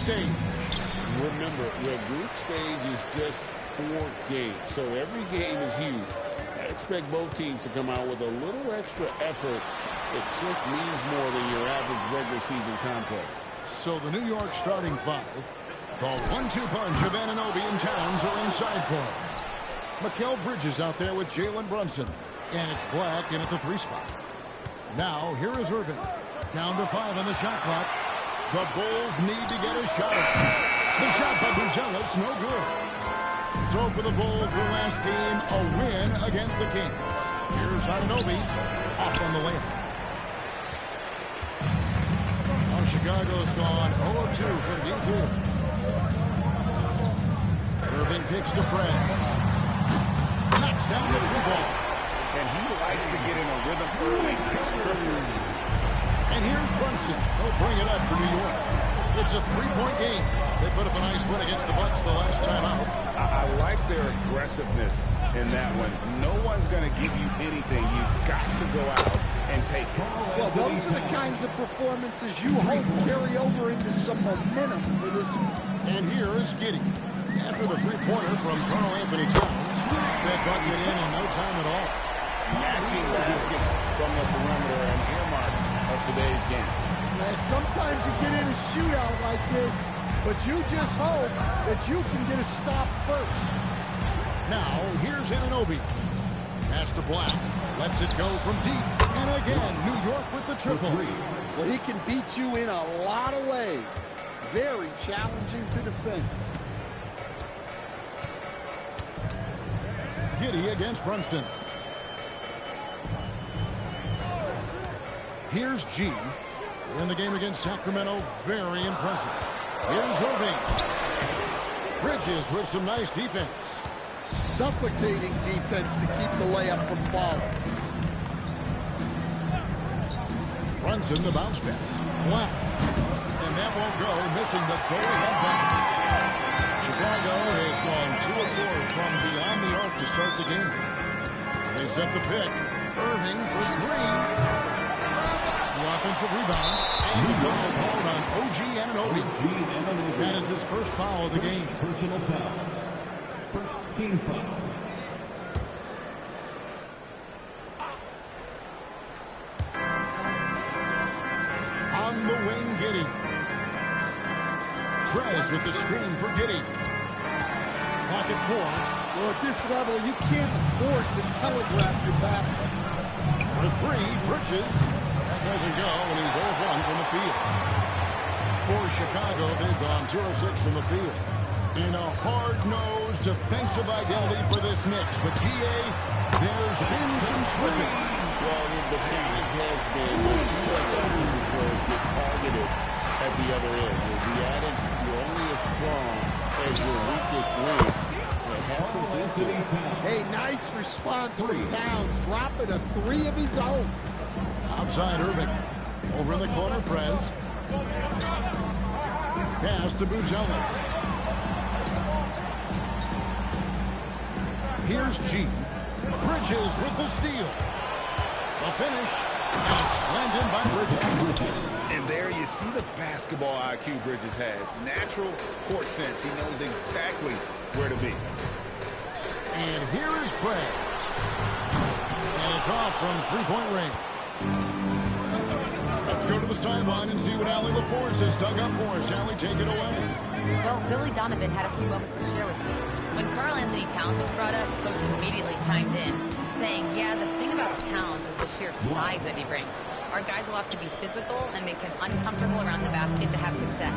stage. Remember, the group stage is just 4 games, so every game is huge. I expect both teams to come out with a little extra effort. It just means more than your average regular season contest. So the New York starting 5. The 1-2 punch of Anunoby and Towns are inside for him. Mikal Bridges out there with Jalen Brunson. And it's Black in at the 3 spot. Now, here is Irving. Down to 5 on the shot clock. The Bulls need to get a shot. The shot by Buzelis, no good. So for the Bulls, their last game, a win against the Kings. Here's Anunoby off on the layup. Now Chicago's gone 0-2 from deep here. Irving kicks to Fred. Knocks down the 3 ball. And he likes to get in a rhythm early. And here's Brunson. He'll bring it up for New York. It's a 3-point game. They put up a nice win against the Bucks the last time out. I like their aggressiveness in that one. No one's going to give you anything. You've got to go out and take it. Well, those are the kinds of performances you hope carry over into some momentum for this one. And here is Giddey. After the 3-pointer from Karl-Anthony Towns, that bucket in no time at all. Matching baskets from the perimeter and earmark of today's game. Now, sometimes you get in a shootout like this, but you just hope that you can get a stop first. Now, here's Anunoby. Pass to Black. Lets it go from deep. And again, New York with the triple. Well, he can beat you in a lot of ways. Very challenging to defend. Giddey against Brunson. Here's G. In the game against Sacramento, very impressive. Here's Irving. Bridges with some nice defense. Suffocating defense to keep the layup from falling. Brunson, the bounce pass. Black. And that won't go, missing the go-ahead bucket. Chicago has gone 2 of 4 from beyond the arc to start the game. They set the pick. Irving for 3. The offensive rebound. And the foul called on OG Anunoby. That is his first foul of the game. Personal foul. First team foul. On the wing, Giddey. Trez with the screen for Giddey. Clock at 4. Well, at this level, you can't afford to telegraph your basket. For 3, Bridges. That doesn't go, and he's 0 of 1 from the field. For Chicago, they've gone 2 of 6 from the field. In a hard-nosed defensive identity for this Knicks. But, G.A., there's been some slipping. Well, the challenge has been that you as offensive players get targeted at the other end. With the adage, you're only as strong as your weakest link. It has some truth to it. Hey, nice response from Towns, dropping a 3 of his own. Outside Irving. Over in the corner, Prez. Pass to Buzelis. Here's G. Bridges with the steal. The finish. And slammed in by Bridges. And there you see the basketball IQ Bridges has. Natural court sense. He knows exactly where to be. And here is Prez. And it's off from 3-point range. Let's go to the sideline and see what Allie LaForce has dug up for us. Allie, take it away. Well, Billy Donovan had a few moments to share with me. When Karl-Anthony Towns was brought up, Coach immediately chimed in, saying, yeah, the thing about Towns is the sheer size that he brings. Our guys will have to be physical and make him uncomfortable around the basket to have success.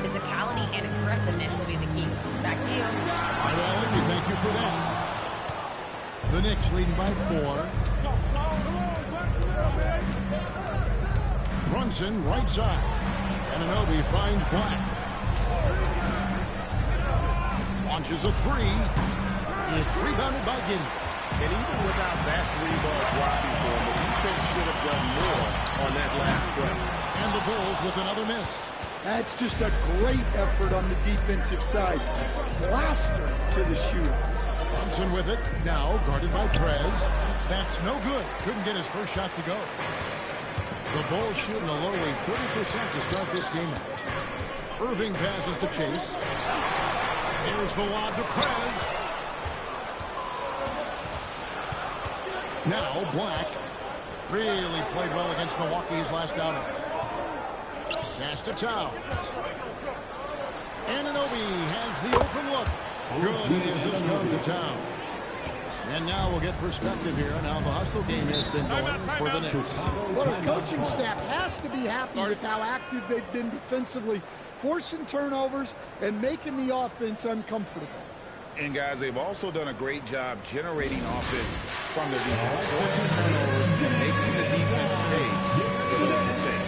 Physicality and aggressiveness will be the key. Back to you. All right, Allie, we thank you for that. The Knicks leading by 4. Brunson, right side. Anunoby finds Black. Launches a 3. It's rebounded by Giddey. And even without that 3-ball dropping for him, the defense should have done more on that last play. And the Bulls with another miss. That's just a great effort on the defensive side. Blaster to the shooter. Brunson with it. Now guarded by Prez. That's no good. Couldn't get his first shot to go. The Bulls shooting a lowly 30% to start this game out. Irving passes to Chase. Here's the lob to Prez. Now Black really played well against Milwaukee's last outing. Pass to Towns. Anunoby has the open look. Good, and his goes to Towns. And now we'll get perspective here on how the hustle game has been going for the Knicks. Well, the coaching staff has to be happy with how active they've been defensively, forcing turnovers and making the offense uncomfortable. And, guys, they've also done a great job generating offense from their defense, forcing turnovers and making the defense pay for those mistakes.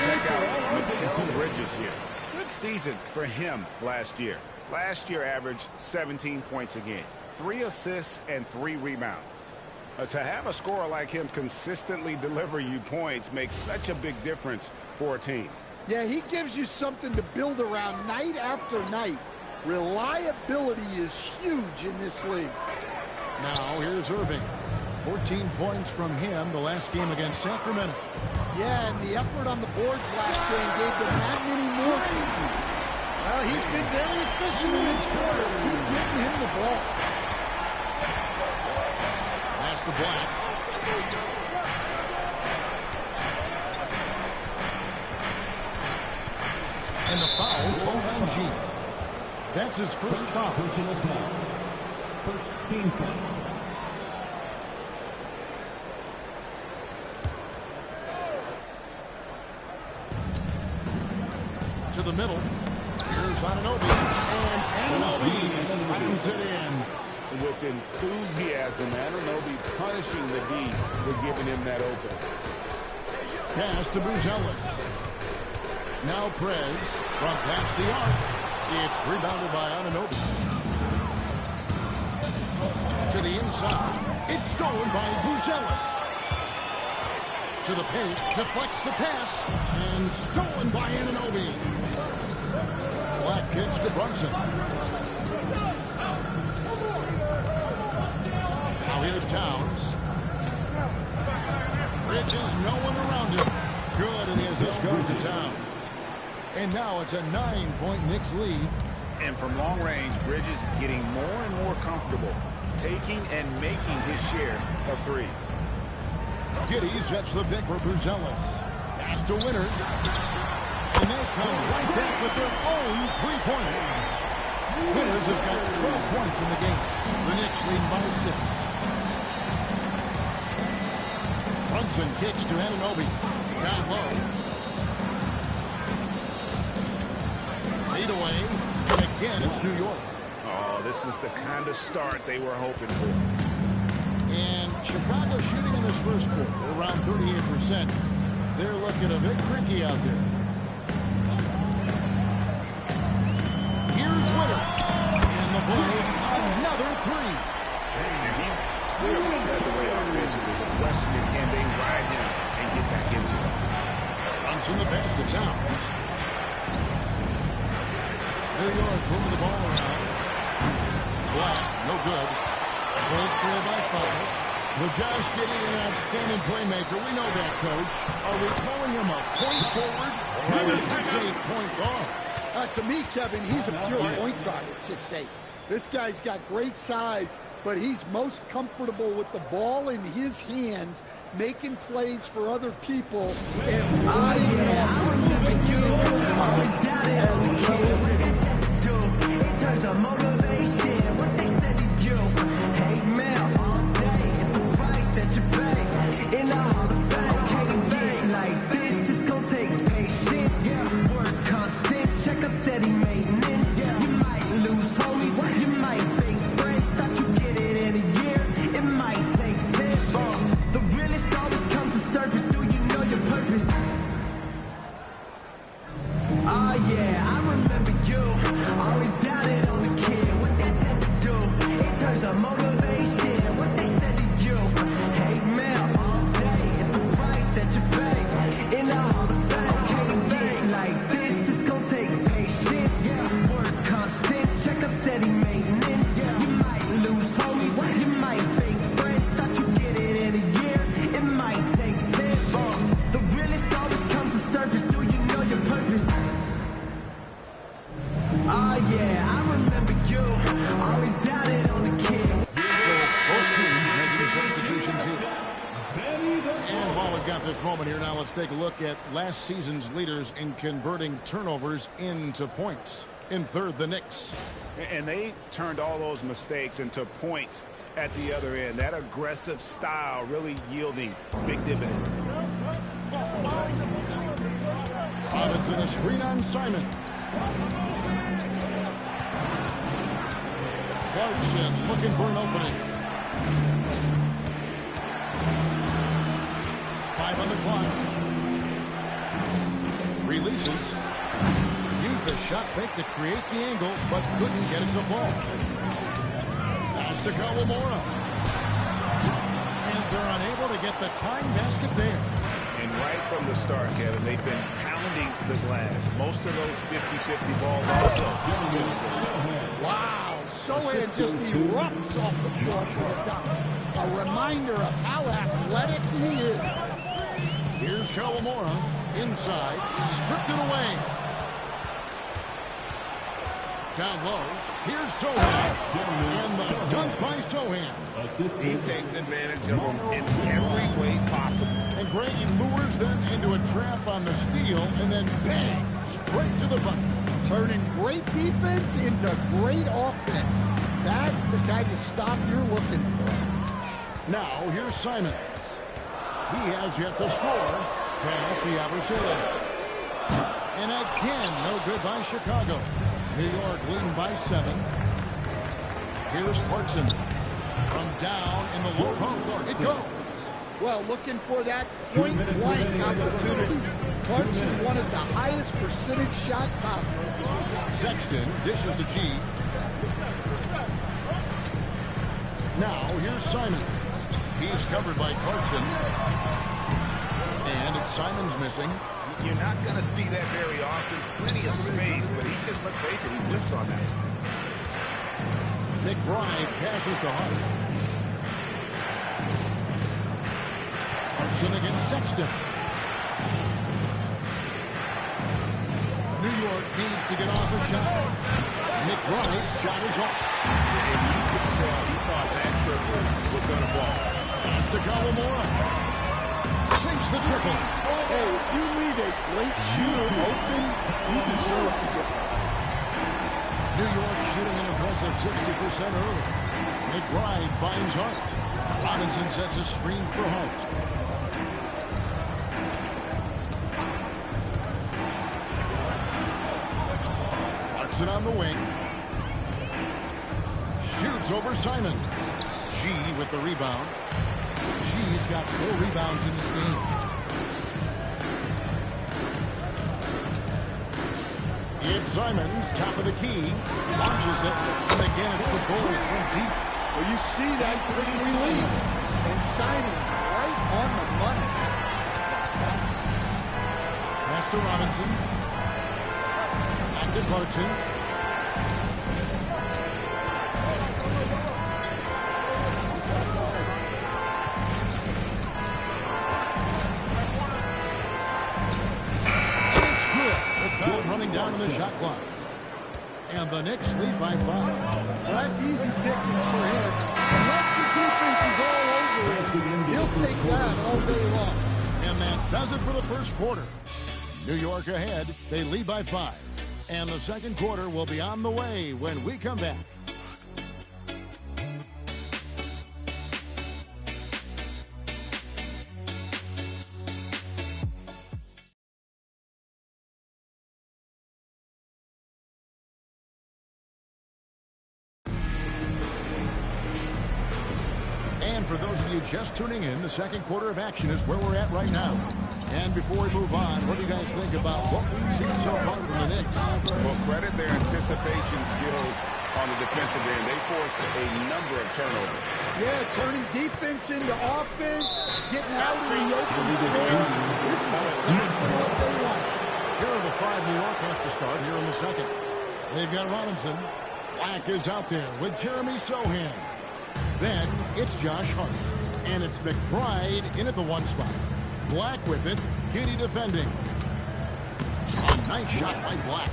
Check out Mikal Bridges here. Good season for him last year. Last year averaged 17 points a game, 3 assists and 3 rebounds. To have a scorer like him consistently deliver you points makes such a big difference for a team. Yeah, he gives you something to build around night after night. Reliability is huge in this league. Now here's Irving. 14 points from him the last game against Sacramento. Yeah, and the effort on the boards last game gave them that many more chances. Well, he's been very efficient in this quarter. Keep getting him the ball. Pass to Black. And the foul, Boban G. That's his first foul. Personal foul. First team foul. To the middle. Here's Anunoby. And Anunoby slams it in. With enthusiasm, Anunoby punishing the D for giving him that open. Pass to Buzelis. Now Prez from past the arc. It's rebounded by Anunoby. To the inside. It's stolen by Buzelis. To the paint, deflects the pass, and stolen by Anunoby. Black kicks to Brunson. Now here's Towns. Bridges, no one around him. Good, and his assist goes to Towns. And now it's a 9-point Knicks lead. And from long range, Bridges getting more and more comfortable, taking and making his share of threes. Giddey sets the pick for Buzelis. Pass to Winters. And they come right back with their own three-pointer. Winters has got 12 points in the game. The Knicks lead by 6. Brunson kicks to Anunoby. Down low. Lead away. And again, it's New York. Oh, this is the kind of start they were hoping for. And Chicago shooting in this first quarter around 38%. They're looking a bit tricky out there. Here's Winter. And the Bulls another three. And he's clearly led the way offensively. The question is, can they ride him and get back into it? Runs from the pass to Towns. New York moving the ball around. Black, no good. Bulls trail by 5. Well, Josh Giddey, an outstanding playmaker. We know that, Coach. Are we calling him a point forward or a 6'8" point guard? To me, Kevin, he's a pure point guard at 6'8". This guy's got great size, but he's most comfortable with the ball in his hands, making plays for other people, and running always doubted all the kid. What they said to do, it turns out motivation. What they said to you, hate mail all day. It's the price that you pay. In the Hall of Fame, can't be like this. It's gonna take patience. Work constant, check up steady maintenance. You might lose homies, you might fake friends. Thought you get it in a year, it might take 10. The realest always comes to surface. Do you know your purpose? Oh yeah, I remember you. Always doubted on the kid. What they tend to do, it turns out motivation. What they said to you, hate mail all day. It's the price that you pay. In the Hall of Fame, can't be like this. It's gonna take patience. Work constant, check up steady maintenance. You might lose homies, you might fake friends. Thought you get it in a year, it might take 10. The realest always comes to surface. Do you know your purpose? Oh yeah, I remember you. Always doubted on the kid. So it's both teams making substitutions here. And while we've got this moment here now, let's take a look at last season's leaders in converting turnovers into points. In third, the Knicks. And they turned all those mistakes into points at the other end. That aggressive style really yielding big dividends. Robinson, a screen on Simon. Clarkson looking for an opening. 5 on the clock. Releases. Used the shot fake to create the angle, but couldn't get it to fall. Pass to Kawamura. And they're unable to get the time basket there. And right from the start, Kevin, they've been pounding the glass. Most of those 50-50 balls also. Wow, Sohan just erupts off the floor for a dunk. A reminder of how athletic he is. Here's Kawamura. Inside. Stripped it away. Down low. Here's Sohan. And the dunk by Sohan. He takes advantage of them in every way possible. And Greg, he lures them into a trap on the steal, and then bang, straight to the bucket. Turning great defense into great offense. That's the kind of stop you're looking for. Now, here's Simons. He has yet to score. Pass the Yabusele. And again, no good by Chicago. New York leading by 7. Here's Clarkson. From down in the low post. It goes. Well, looking for that point-blank opportunity. Clarkson wanted the highest percentage shot possible. Sexton dishes to G. Now, here's Simons. He's covered by Clarkson. And it's Simons missing. You're not going to see that very often. Plenty of space, but he just, let's face it, he whiffs on that. McBride passes to Hart. Clarkson against Sexton. New York needs to get off a shot. McBride's shot is off. And you could tell he thought that triple was going to fall. Pass to Kawamura. Sinks the triple. Hey, if you leave a great shooter open, you deserve to get that. New York shooting an impressive 60% early. McBride finds Hart. Robinson sets a screen for Hart. Clarkson on the wing. Shoots over Simon. G with the rebound. G's got 4 rebounds in this game. It's Simons, top of the key, launches it, and again it's the Bulls from deep. Well, you see that quick release, and Simon right on the money. Pass to Robinson. Back to Clarkson. Running down to the shot clock. And the Knicks lead by 5. Well, that's easy pickings for him. Unless the defense is all over him, he'll take that all day long. And that does it for the first quarter. New York ahead. They lead by 5. And the second quarter will be on the way when we come back. And for those of you just tuning in, the second quarter of action is where we're at right now. And before we move on, what do you guys think about what we've seen so far from the Knicks? Well, credit their anticipation skills on the defensive end. They forced a number of turnovers. Yeah, turning defense into offense, getting out in the open floor. This is exactly what they want. Here are the 5 New York has to start here in the second. They've got Robinson. Black is out there with Jeremy Sohan. Then it's Josh Hart. And it's McBride in at the 1 spot. Black with it. Giddey defending. A nice shot by Black.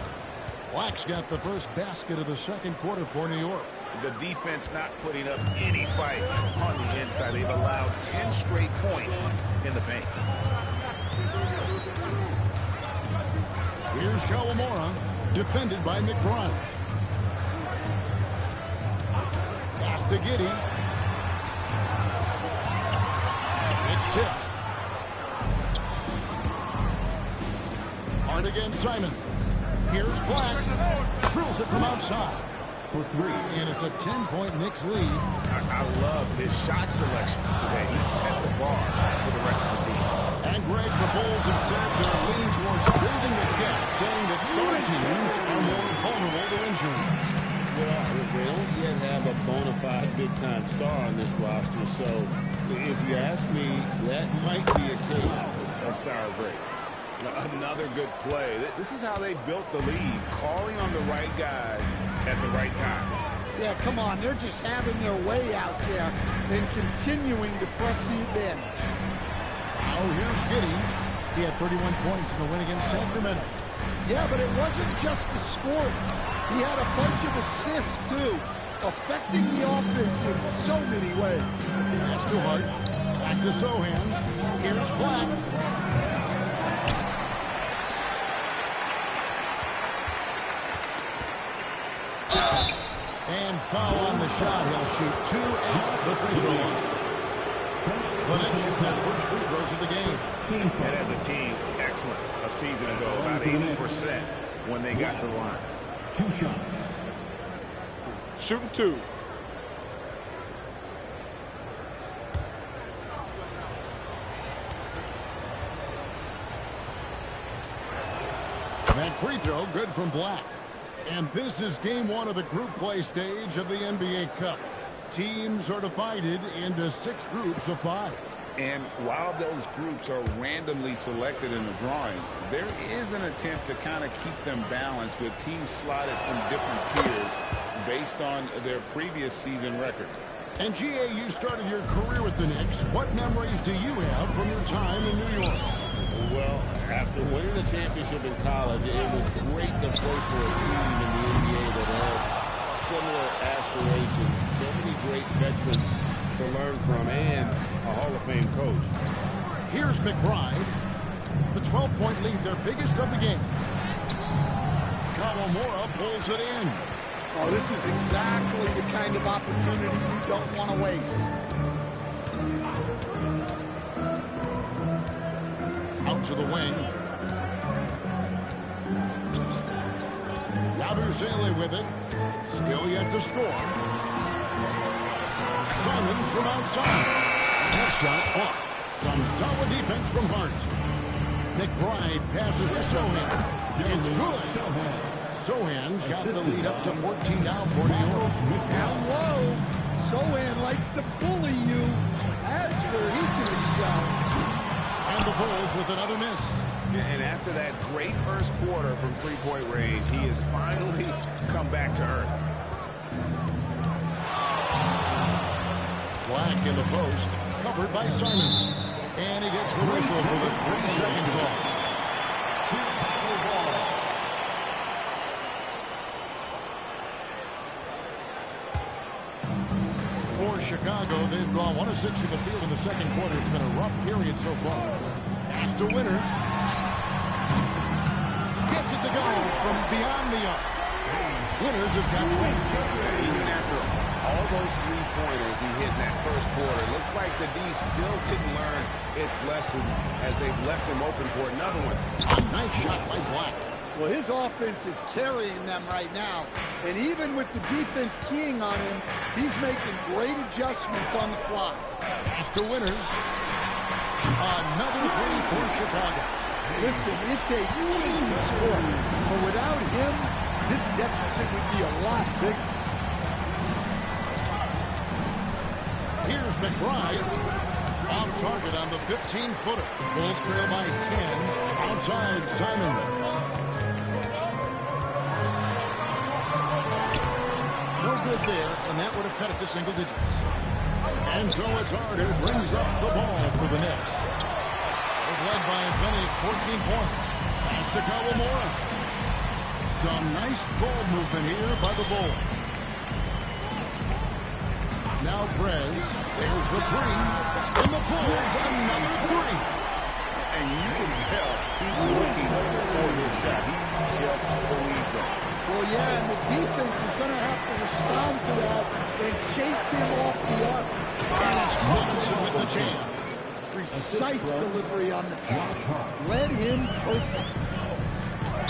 Black's got the first basket of the second quarter for New York. The defense not putting up any fight on the inside. They've allowed 10 straight points in the paint. Here's Kawamura, defended by McBride. Pass to Giddey. It's tipped. Hard against Simon. Here's Black. Drills it from outside. For 3. And it's a 10-point Knicks lead. I love his shot selection today. He set the bar for the rest of the team. And Greg, the Bulls have said they're leaning towards building the depth, saying that star teams are more vulnerable to injury. Well, they don't yet have a bona fide big-time star on this roster, so if you ask me, that might be a case of sour grapes. Another good play. This is how they built the lead, calling on the right guys at the right time. Yeah, come on. They're just having their way out there and continuing to press the advantage. Now here's Giddey. He had 31 points in the win against Sacramento. Yeah, but it wasn't just the scoring. He had a bunch of assists, too, affecting the offense in so many ways. Pass to Hart. Back to Sohan. Here's Black. And foul on the shot. He'll shoot 2 at the free throw line. The Knicks shoot their first free throws of the game. And as a team, excellent. A season ago, about 80% when they got to the line. 2 shots. Shooting 2. That free throw good from Black. And this is game 1 of the group play stage of the NBA Cup. Teams are divided into 6 groups of 5. And while those groups are randomly selected in the drawing, there is an attempt to kind of keep them balanced with teams slotted from different tiers based on their previous season record. And GA, you started your career with the Knicks. What memories do you have from your time in New York? Well, after winning a championship in college, it was great to play for a team in the NBA that had similar aspirations, so many great veterans to learn from, and a Hall of Fame coach. Here's McBride. The 12-point lead, their biggest of the game. Kawamura pulls it in. Oh, this is exactly the kind of opportunity you don't want to waste. Out to the wing. Yabusele with it. Still yet to score. Simons from outside. That shot off. Some solid defense from Hart. McBride passes to Sohan. It's good. Sohan's got the lead up to 14 now for New York. Down low. Sohan likes to bully you. That's where he can excel. And the Bulls with another miss. And after that great first quarter from three-point range, he has finally come back to earth. Black in the post, covered by Simons. And he gets the whistle for the 3-second call. Chicago. They've gone 1 of 6 in the field in the second quarter. It's been a rough period so far. Pass to Winters. Gets it to go from beyond the arc. Winters has got 20. Even after all those three-pointers he hit in that first quarter, it looks like the D still didn't learn its lesson as they've left him open for another one. A nice shot by Black. Well, his offense is carrying them right now. And even with the defense keying on him, he's making great adjustments on the fly. Pass to Winters. Another three for Chicago. Listen, it's a team sport. But without him, this deficit would be a lot bigger. Here's McBride. Off target on the 15-footer. Bulls trail by 10. Outside, Simons. No good there, and that would have cut it to single digits. And so it's Harder brings up the ball for the Knicks. They've led by as many as 14 points. Pass to Kawamura. Some nice ball movement here by the Bulls. Now Prez. There's the three. And the Bulls another three. And you can tell he's looking for his shot. He just believes it. Well, yeah, and the defense is going to have to respond to that and chase him off the arc. And it's Robinson with the jam. Precise delivery on the pass. Led him perfect.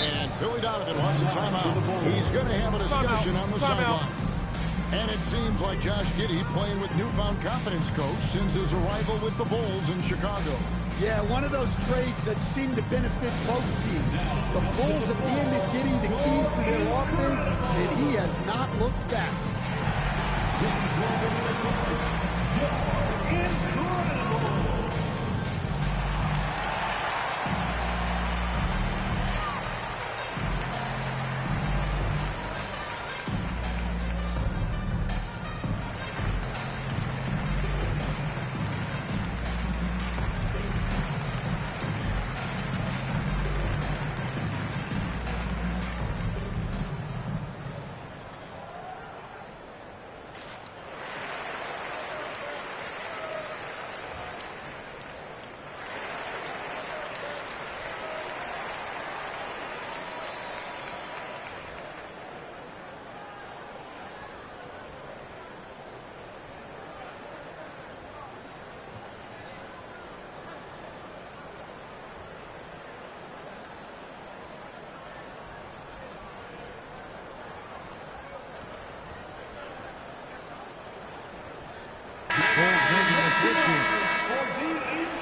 And Billy Donovan wants a timeout. He's going to have a discussion on the sideline. And it seems like Josh Giddey playing with newfound confidence, coach, since his arrival with the Bulls in Chicago. Yeah, one of those trades that seem to benefit both teams. The Bulls have handed Giddey the keys to their offense, and he has not looked back.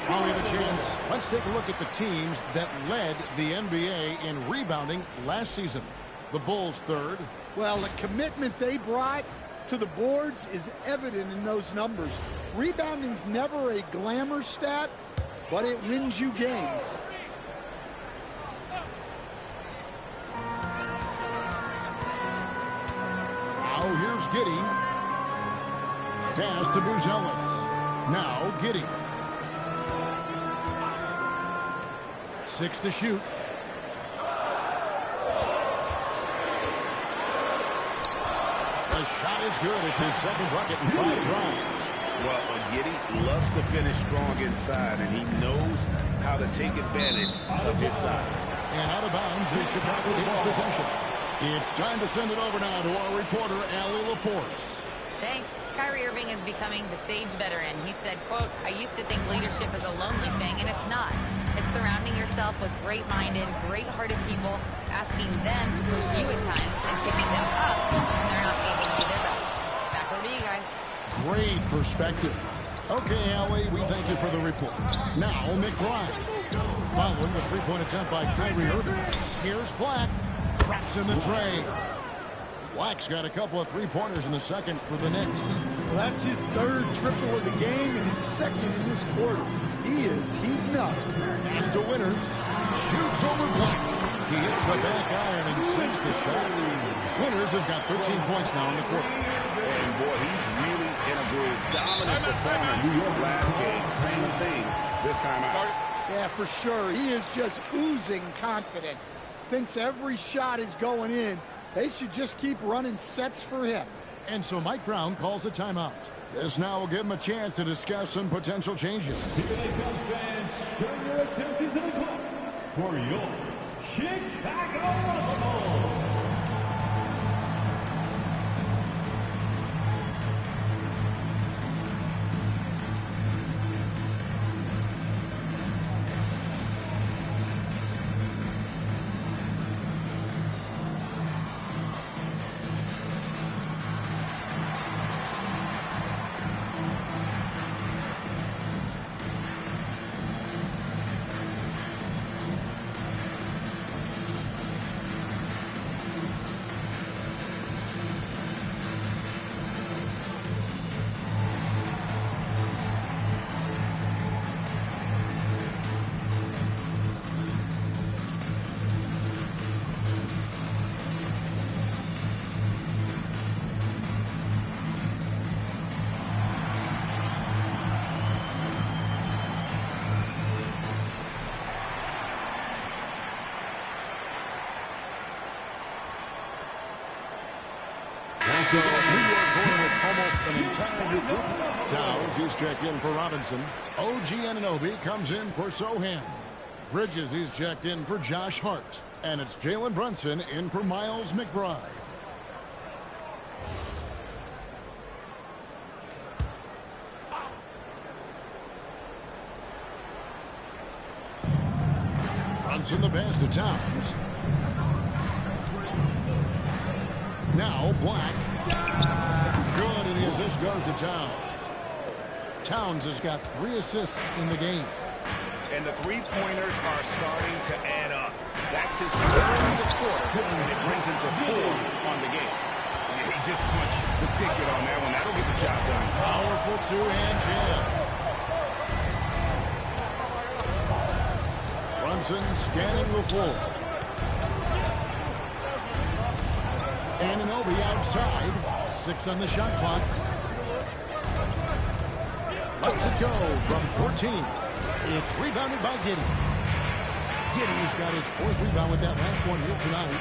While we have a chance, let's take a look at the teams that led the NBA in rebounding last season. The Bulls third. Well, the commitment they brought to the boards is evident in those numbers. Rebounding's never a glamour stat, but it wins you games. Now here's Giddey. Pass to Buzelis. Now Giddey. 6 to shoot. The shot is good. It's his second bucket in 5 tries. Well, Giddey loves to finish strong inside, and he knows how to take advantage of his size. And out of bounds is Chicago gains possession. It's time to send it over now to our reporter, Allie LaForce. Thanks. Kyrie Irving is becoming the sage veteran. He said, quote, "I used to think leadership is a lonely thing, and it's not. It's surrounding yourself with great-minded, great-hearted people, asking them to push you at times and picking them up when they're not able to be their best." Back over to you guys. Great perspective. Okay, Allie, we thank you for the report. Now, McBride. Following the three-point attempt by Kyrie Irving. Here's Black. Traps in the tray. Black's got a couple of three-pointers in the second for the Knicks. Well, that's his third triple of the game and his second in this quarter. He is heating up. Pass to Winters. Shoots over Black. He hits the back iron and sinks the shot. Winters has got 13 points now in the quarter. And, boy, he's really in a groove. Dominant performance last game. Same thing this time out. Yeah, for sure. He is just oozing confidence. Thinks every shot is going in. They should just keep running sets for him. And so Mike Brown calls a timeout. This now will give them a chance to discuss some potential changes. Here they come, fans. Turn your attention to the clock for your Chicago Bulls. So, New York going with almost an entire new group. Towns, he's checked in for Robinson. OG Anunoby comes in for Sohan. Bridges, he's checked in for Josh Hart. And it's Jalen Brunson in for Miles McBride. Brunson the pass to Towns. Now Black. Good, and the assist goes to Towns. Towns has got 3 assists in the game. And the three-pointers are starting to add up. That's his third of the court, and it brings him to 4 on the game. And he just punched the ticket on that one. That'll get the job done. Powerful two-hand jam. Brunson scanning the floor. Anunoby outside. 6 on the shot clock. Lets it go from 14. It's rebounded by Giddey. Giddey's got his 4th rebound with that last one here tonight.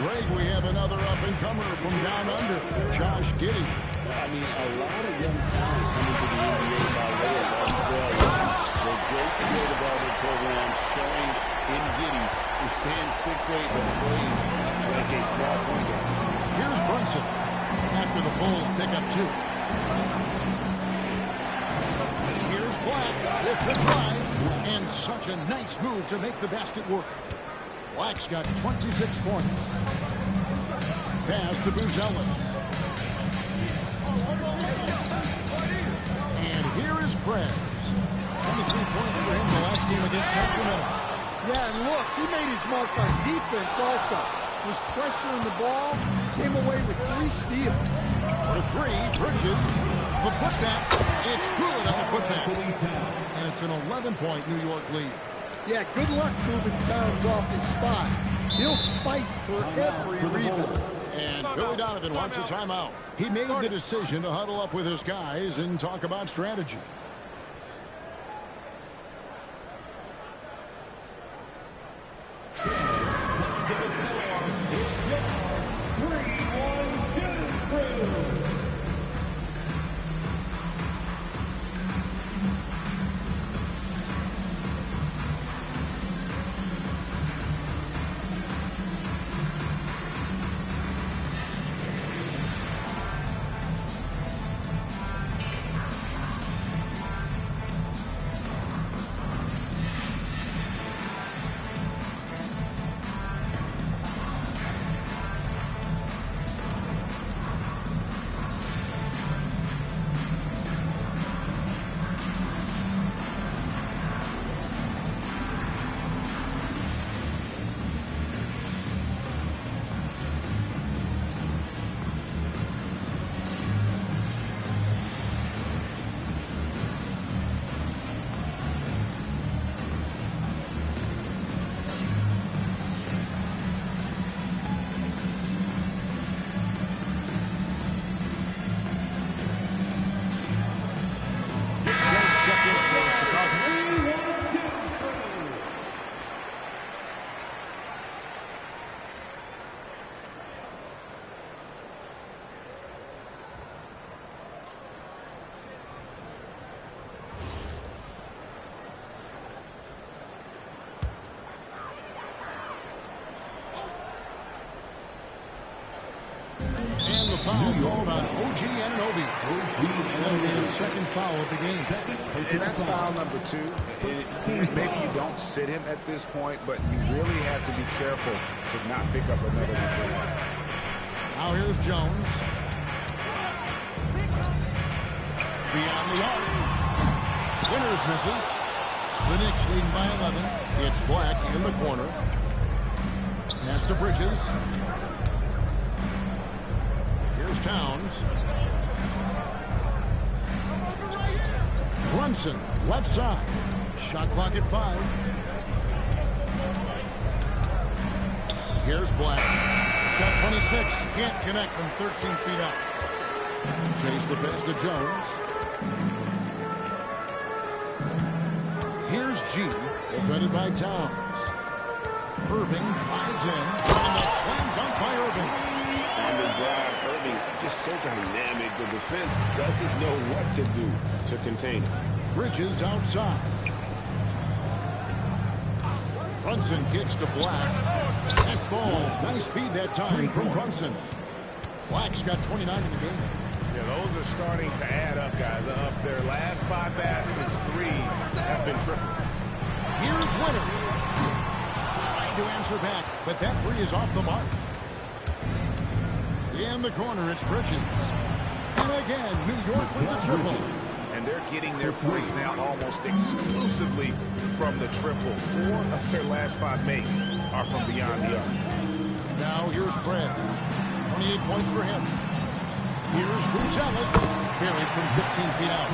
Greg, we have another up-and-comer from down under, Josh Giddey. I mean, a lot of young talent coming to the NBA by way of Australia. The great skill development program showing in Giddey, who stands 6'8", but plays like a small point guard. Here's Brunson after the Bulls pick up 2. Here's Black with the drive, and such a nice move to make the basket work. Black's got 26 points. Pass to Buzelis. And here is Prez. 23 points for him the last game against Sacramento. Yeah, and look, he made his mark on defense also. Was pressuring the ball, came away with 3 steals. The 3, Bridges. The putback, it's good on the putback. And it's an 11-point New York lead. Yeah, good luck moving Towns off his spot. He'll fight for every rebound. And Billy Donovan wants a timeout. He made the decision to huddle up with his guys and talk about strategy. foul called on OG Anunoby. That'll be his second foul of the game. And that's foul number 2. Maybe you don't sit him at this point, but you really have to be careful to not pick up another one. Now here's Jones. Beyond the arc. Winters misses. The Knicks leading by 11. It's Black in the corner. Pass to Bridges. Here's Towns. Brunson, left side. Shot clock at 5. Here's Black. Got 26. Can't connect from 13 feet out. Chase the pass to Jones. Here's G. Defended by Towns. Irving drives in. And a slam dunk by Irving. On the drive, Irving just so dynamic. The defense doesn't know what to do to contain him. Bridges outside. Brunson kicks to Black. That falls. Nice feed that time from Brunson. Black's got 29 in the game. Yeah, those are starting to add up, guys. Of their last 5 baskets, 3 have been triples. Here's Winter. Trying to answer back, but that 3 is off the mark. In the corner, it's Bridges. And again, New York with the triple. And they're getting their points now almost exclusively from the triple. 4 of their last 5 makes are from beyond the arc. Now here's Prez. 28 points for him. Here's Bruce Ellis. Buried from 15 feet out.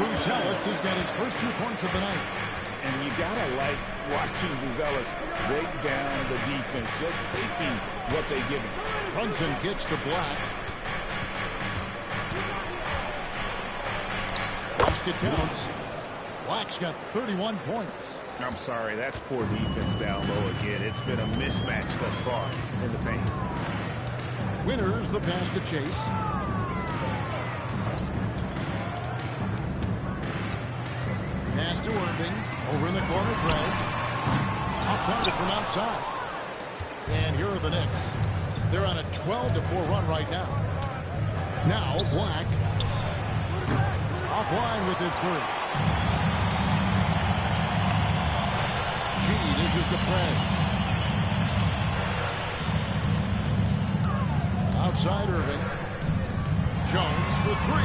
Bruce Ellis has got his first 2 points of the night. And you gotta like watching Buzelis break down the defense, just taking what they give him. Brunson kicks to Black. Basket counts. Black's got 31 points. I'm sorry, that's poor defense down low again. It's been a mismatch thus far in the paint. Winters the pass to Chase. Pass to Irving. Over in the corner, Prez. Off target from outside. And here are the Knicks. They're on a 12-4 run right now. Now Black. Offline with his 3. G dishes to Prez. Outside Irving. Jones for 3.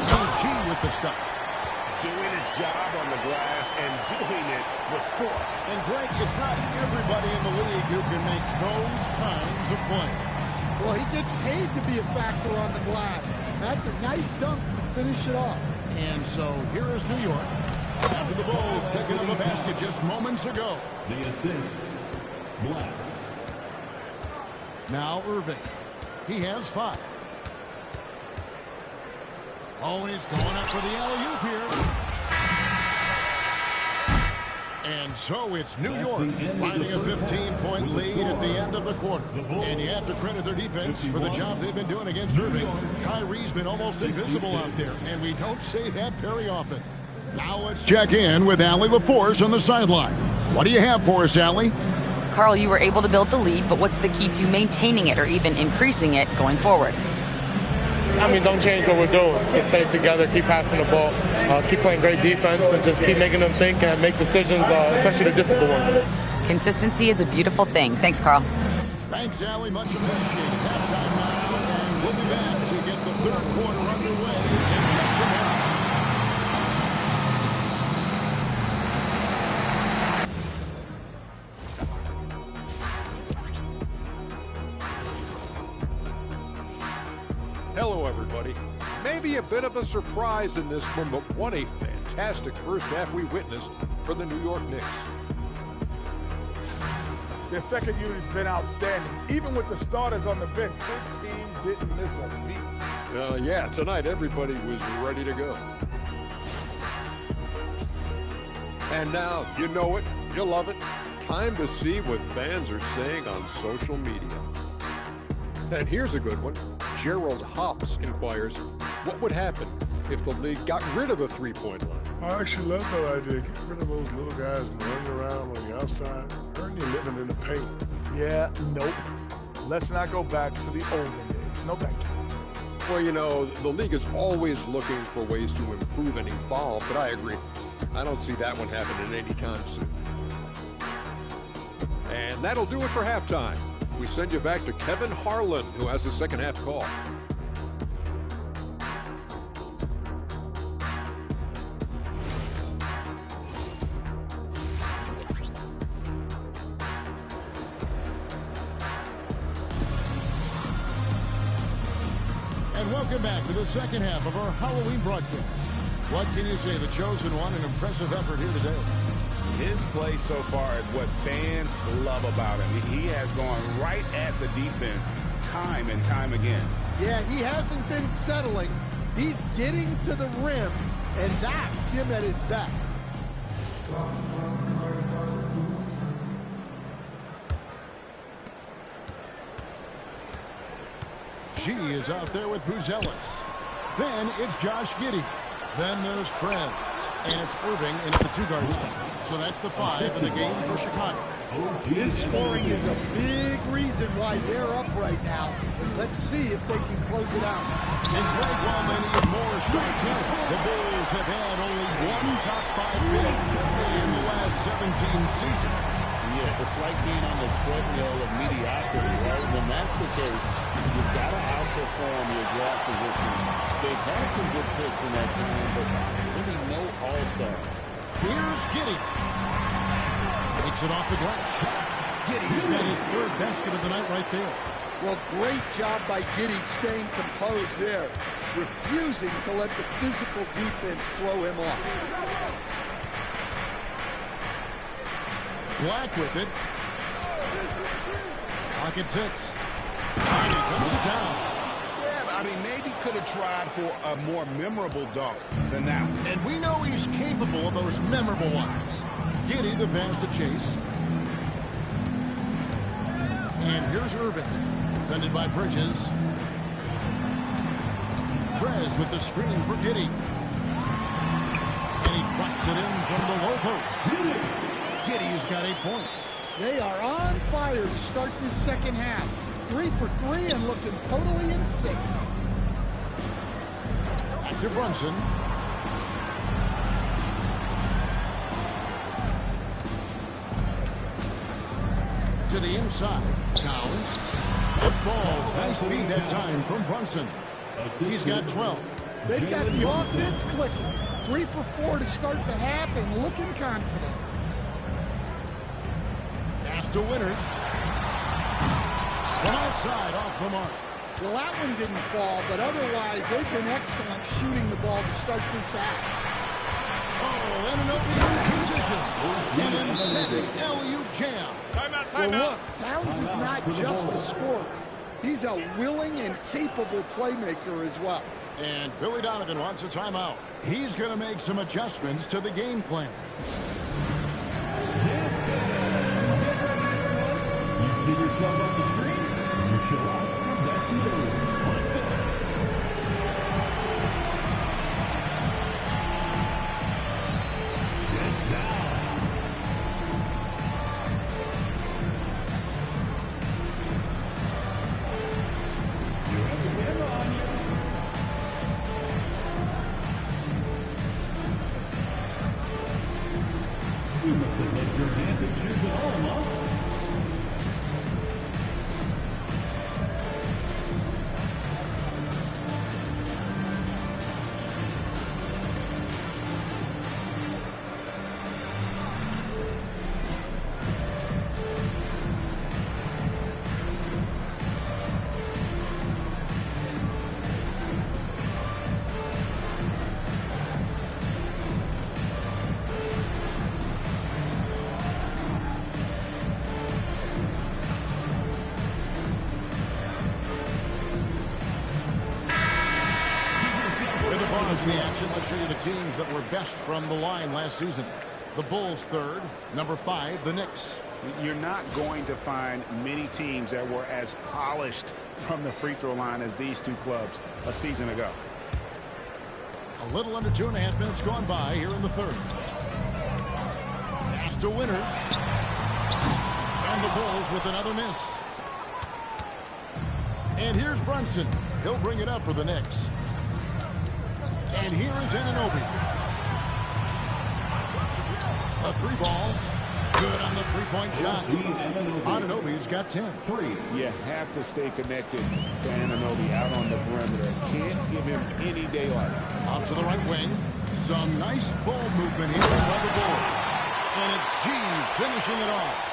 And G with the stuff. Doing his job on the glass and doing it with force. And Greg, it's not everybody in the league who can make those kinds of plays. Well, he gets paid to be a factor on the glass. That's a nice dunk to finish it off. And so here is New York. After the Bulls picking up a basket just moments ago. The assist, Black. Now Irving. He has 5. Always going up for the alley-oop here. And so it's New York finding a 15-point lead at the end of the quarter. And you have to credit their defense for the job they've been doing against Irving. Kyrie's been almost invisible out there, and we don't say that very often. Now let's check in with Allie LaForce on the sideline. What do you have for us, Allie? Carl, you were able to build the lead, but what's the key to maintaining it or even increasing it going forward? I mean, don't change what we're doing. Just stay together, keep passing the ball, keep playing great defense, and just keep making them think and make decisions, especially the difficult ones. Consistency is a beautiful thing. Thanks, Carl. Thanks, Allie. Much appreciated. Halftime now, and we'll be back to get the third quarter underway in just a minute. Hello, everybody. Maybe a bit of a surprise in this one, but what a fantastic first half we witnessed for the New York Knicks. Their second unit's been outstanding. Even with the starters on the bench, this team didn't miss a beat. Yeah, tonight everybody was ready to go. And now, you know it, you love it. Time to see what fans are saying on social media. And here's a good one. Gerald Hops inquires, what would happen if the league got rid of the three-point line? I actually love that idea. Get rid of those little guys running around on the outside. Hurting you living in the paint. Yeah, nope. Let's not go back to the olden days. No thank you. Well, you know, the league is always looking for ways to improve and evolve, but I agree. I don't see that one happening anytime soon. And that'll do it for halftime. We send you back to Kevin Harlan, who has the second half call. And welcome back to the second half of our Halloween broadcast. What can you say? The chosen one, an impressive effort here today. His play so far is what fans love about him. He has gone right at the defense time and time again. Yeah, he hasn't been settling. He's getting to the rim, and that's him at his best. She is out there with Buzelis. Then it's Josh Giddey. Then there's Prez. And it's Irving in at the two-guard spot. So that's the 5 in the game for Chicago. This scoring is a big reason why they're up right now. Let's see if they can close it out. And Greg, while they need more strike here, the Bulls have had only one top 5 win in the last 17 seasons. Yeah, it's like being on the treadmill of mediocrity, right? When that's the case, you've got to outperform your draft position. They've had some good picks in that time, but really no all-star. Here's Giddey. Takes it off the glass. Giddey's got his third basket of the night right there. Well, great job by Giddey staying composed there, refusing to let the physical defense throw him off. Black with it. Pocket 6. And he dumps it down. Yeah, I mean, maybe could have tried for a more memorable dunk than that one. And we know he's capable of those memorable ones. Giddey the pass to Chase. And here's Irving. Defended by Bridges. Prez with the screen for Giddey. And he drops it in from the low post. Giddey's got 8 points. They are on fire to start this second half. 3 for 3 and looking totally in sync. Back to Brunson. To the inside. Towns. It falls. Nice feed that time from Brunson. He's got 12. They've got the offense clicking. 3 for 4 to start the half and looking confident. Pass to Winters. From outside off the mark. Well, that one didn't fall, but otherwise they've been excellent shooting the ball to start this half. Oh, and an open position. An emphatic LU jam. Well, look, Towns is not just a scorer. He's a willing and capable playmaker as well. And Billy Donovan wants a timeout. He's going to make some adjustments to the game plan. You see yourself on the screen? You show up. Back to the room. Let's go. Get down. You have the camera on you. You must have left your dancing shoes at home, huh? In the action, let's show you the teams that were best from the line last season. The Bulls third, number 5, the Knicks. You're not going to find many teams that were as polished from the free throw line as these two clubs a season ago. A little under 2.5 minutes gone by here in the third. Pass to Winters. And the Bulls with another miss. And here's Brunson. He'll bring it up for the Knicks. And here is Anunoby. A 3-ball. Good on the 3-point shot. Anunoby's got 10. You have to stay connected to Anunoby out on the perimeter. Can't give him any daylight. Out to the right wing. Some nice ball movement here by the board. And it's G finishing it off.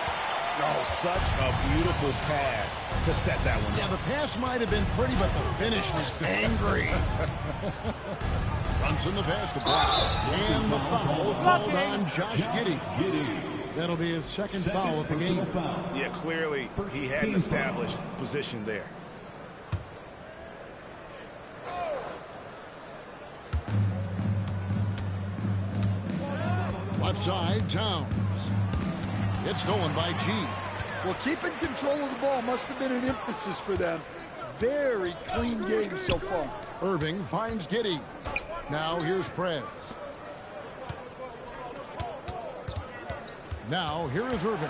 Oh, such a beautiful pass to set that one up. Yeah, the pass might have been pretty, but the finish was angry. Brunson the pass to Black. And the foul called on Josh Giddey. That'll be his second foul of the game. Yeah, clearly he had an established position there. Left side, Towns. It's stolen by G. Well, keeping control of the ball must have been an emphasis for them. Very clean game so far. Irving finds Giddey. Now here's Prez. Now here is Irving.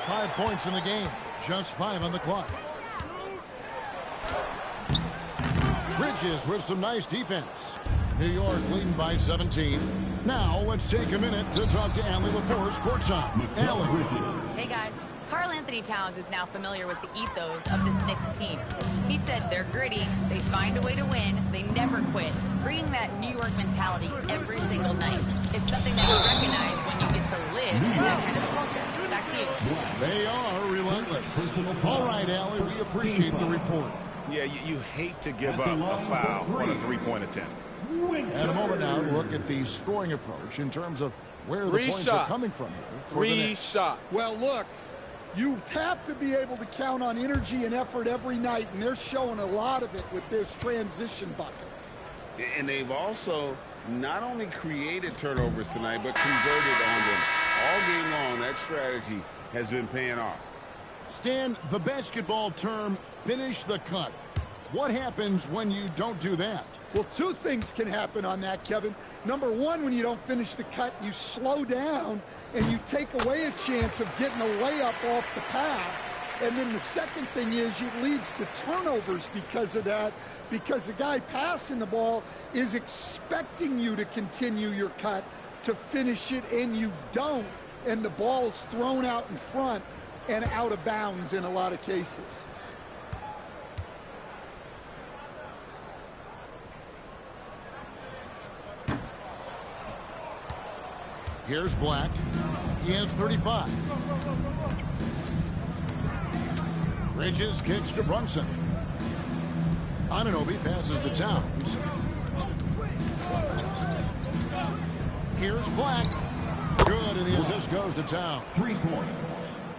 5 points in the game. Just 5 on the clock. Bridges with some nice defense. New York leading by 17. Now let's take a minute to talk to Allie LaForce courtside. Allie. Hey guys, Karl Anthony Towns is now familiar with the ethos of this Knicks team. He said they're gritty, they find a way to win, they never quit, bringing that New York mentality every single night. It's something that you recognize when you get to live in that kind of culture. Back to you. They are relentless. All right, Allie, we appreciate the report. Yeah, you hate to give up a foul on a 3-point attempt. And a moment now, look at the scoring approach in terms of where the points are coming from here. Three shots. Well, look, you have to be able to count on energy and effort every night, and they're showing a lot of it with their transition buckets. And they've also not only created turnovers tonight, but converted on them. All game long, that strategy has been paying off. Stan, the basketball term, finish the cut. What happens when you don't do that? Well, two things can happen on that, Kevin. Number one, when you don't finish the cut, you slow down and you take away a chance of getting a layup off the pass. And then the second thing is it leads to turnovers because of that, because the guy passing the ball is expecting you to continue your cut, to finish it, and you don't. And the ball's thrown out in front and out of bounds in a lot of cases. Here's Black. He has 35. Bridges kicks to Brunson. Anunoby passes to Towns. Here's Black. Good, and the assist goes to Towns. 3 points.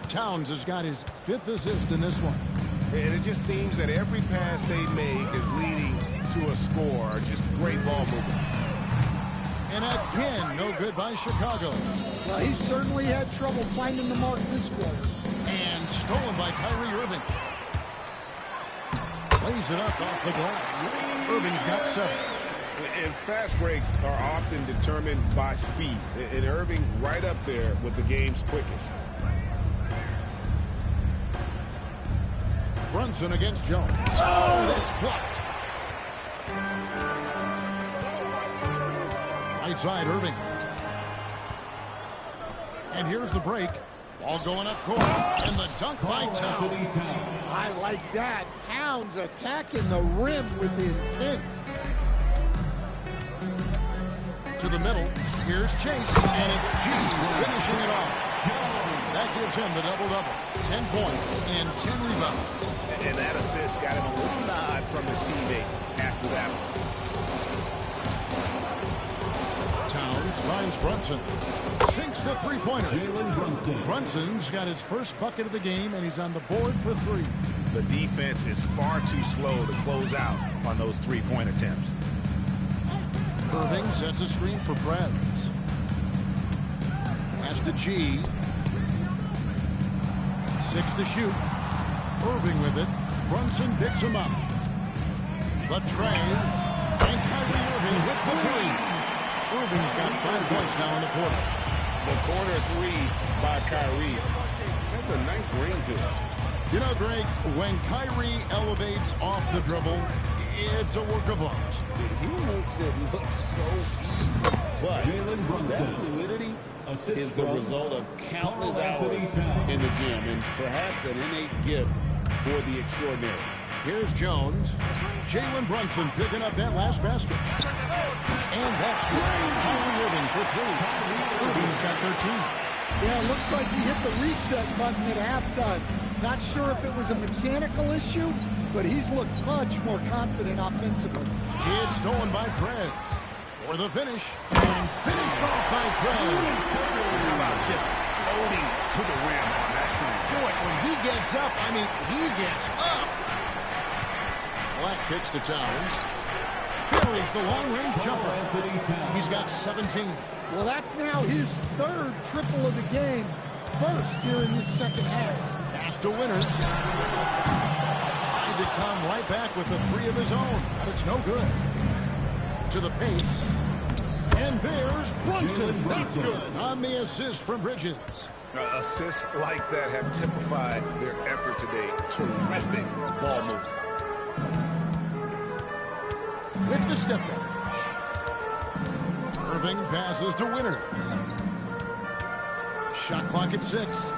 Towns has got his 5th assist in this one. And it just seems that every pass they make is leading to a score. Just great ball movement. And again, no good by Chicago. Well, he certainly had trouble finding the mark this quarter. And stolen by Kyrie Irving. Lays it up off the glass. Irving's got 7. And fast breaks are often determined by speed. And Irving right up there with the game's quickest. Brunson against Jones. Oh, that's blocked. Right side, Irving. And here's the break. Ball going up court. And the dunk by Towns. I like that. Towns attacking the rim with intent. To the middle. Here's Chase. And it's G finishing it off. That gives him the double-double. 10 points and 10 rebounds. And that assist got him a little nod from his teammate after that one. Towns finds Brunson. Sinks the three-pointer. Brunson's got his first bucket of the game, and he's on the board for 3. The defense is far too slow to close out on those 3-point attempts. Irving sets a screen for Prez. Pass to G. 6 to shoot. Irving with it. Brunson picks him up. But Trey and Kyrie Irving with the 3. Irving's got 5 points now in the quarter. The corner 3 by Kyrie. That's a nice ring to it. You know, Greg, when Kyrie elevates off the dribble, it's a work of art. He makes it look so easy, but that fluidity is the result of countless hours in the gym and perhaps an innate gift for the extraordinary. Here's Jones. Jalen Brunson picking up that last basket. And that's good. Kyrie Irving for three. Irving's got 13. Yeah, it looks like he hit the reset button at halftime. Not sure if it was a mechanical issue, but he's looked much more confident offensively. It's stolen by Prez. For the finish. And finished off by Prez. How about just floating to the rim on that swing? Boy, when he gets up, I mean, he gets up. Black kicks to Towns. Buries the long-range jumper. He's got 17. Well, that's now his third triple of the game. First here in this second half. Pass to Winters. Tried to come right back with the three of his own, but it's no good. To the paint. And there's Brunson. That's good on the assist from Bridges. Assists like that have typified their effort today. Terrific ball movement. With the step back. Irving passes to Winters. Shot clock at 6.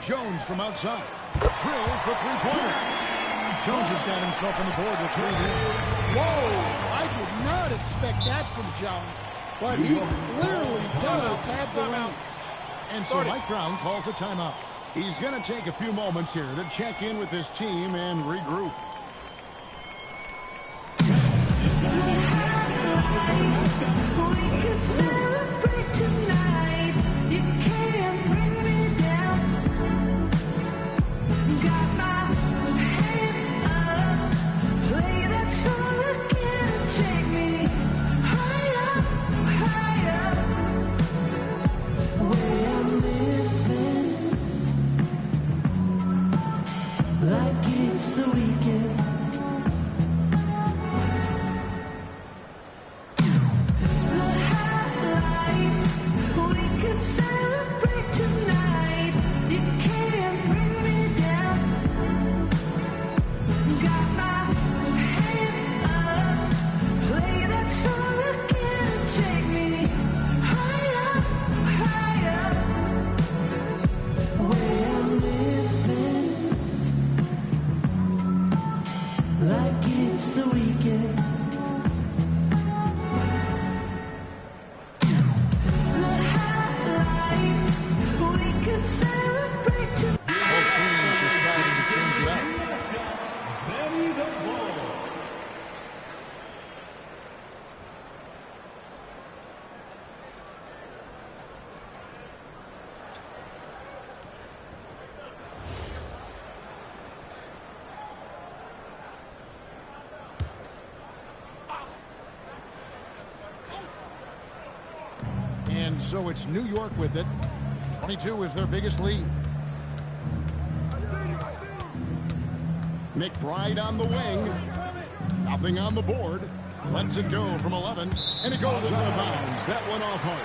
Jones from outside. Drills the three-pointer. Jones has got himself on the board with 3 here. Whoa! I did not expect that from Jones. But he clearly does have the range. And so Mike Brown calls a timeout. He's going to take a few moments here to check in with his team and regroup. And so it's New York with it. 22 is their biggest lead. McBride on the wing. Nothing on the board. Lets it go from 11. And it goes out of bounds. That one off Hart.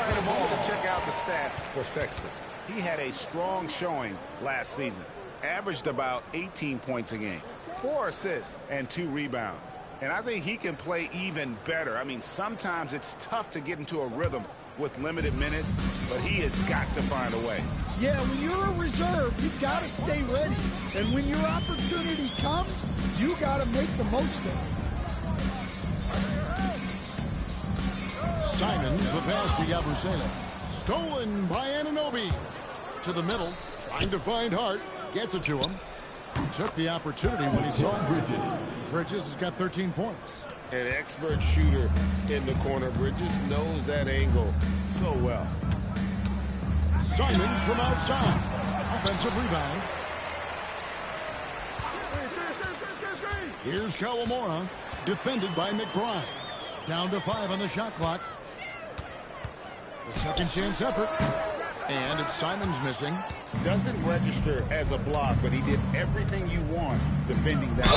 And a moment to check out the stats for Sexton. He had a strong showing last season. Averaged about 18 points a game. 4 assists and 2 rebounds. And I think he can play even better. I mean, sometimes it's tough to get into a rhythm with limited minutes, but he has got to find a way. Yeah, when you're a reserve, you've got to stay ready. And when your opportunity comes, you got to make the most of it. Simons, the pass to Yabusele. Stolen by Anunoby. To the middle, trying to find Hart. Gets it to him. Took the opportunity when he saw it. Bridges has got 13 points. An expert shooter in the corner. Bridges knows that angle so well. Simons from outside. Offensive rebound. Here's Kawamura. Defended by McBride. Down to 5 on the shot clock. The second chance effort. And it's Simons missing. Doesn't register as a block, but he did everything you want defending that.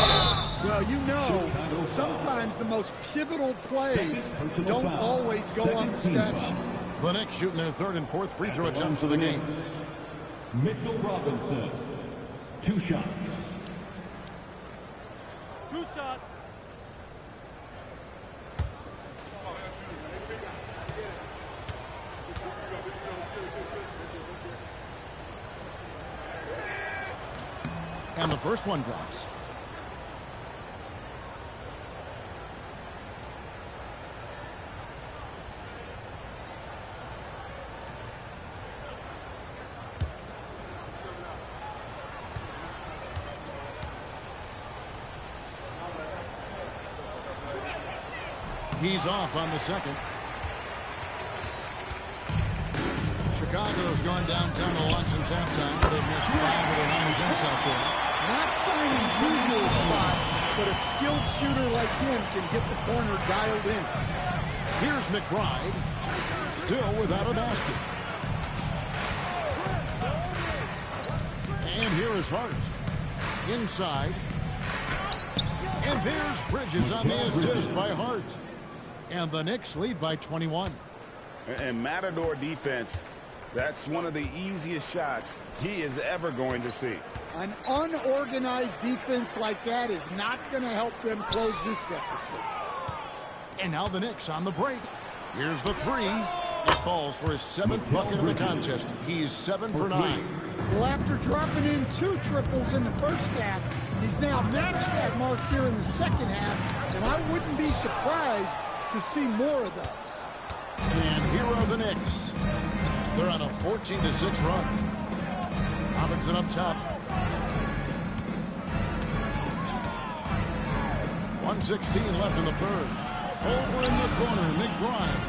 Well, you know, sometimes the most pivotal plays don't always go on the stat sheet. The Knicks shooting their third and fourth free throw attempts of the game. Mitchell Robinson. 2 shots. 2 shots. And the first one drops. He's off on the second. Chicago's gone downtown to launch since halftime. They've missed 5 of their 9 attempts out there. Not Simon's usual spot, but a skilled shooter like him can get the corner dialed in. Here's McBride, still without a basket. And here is Hart. Inside. And there's Bridges on the assist by Hart. And the Knicks lead by 21. And Matador defense, that's one of the easiest shots he is ever going to see. An unorganized defense like that is not going to help them close this deficit. And now the Knicks on the break. Here's the 3. It falls for his 7th bucket of the contest. He's 7 for 9. Well, after dropping in 2 triples in the first half, he's now matched that mark here in the second half, and I wouldn't be surprised to see more of those. And here are the Knicks. They're on a 14-6 run. Robinson up top. 1:16 left in the third. Over in the corner, McBride.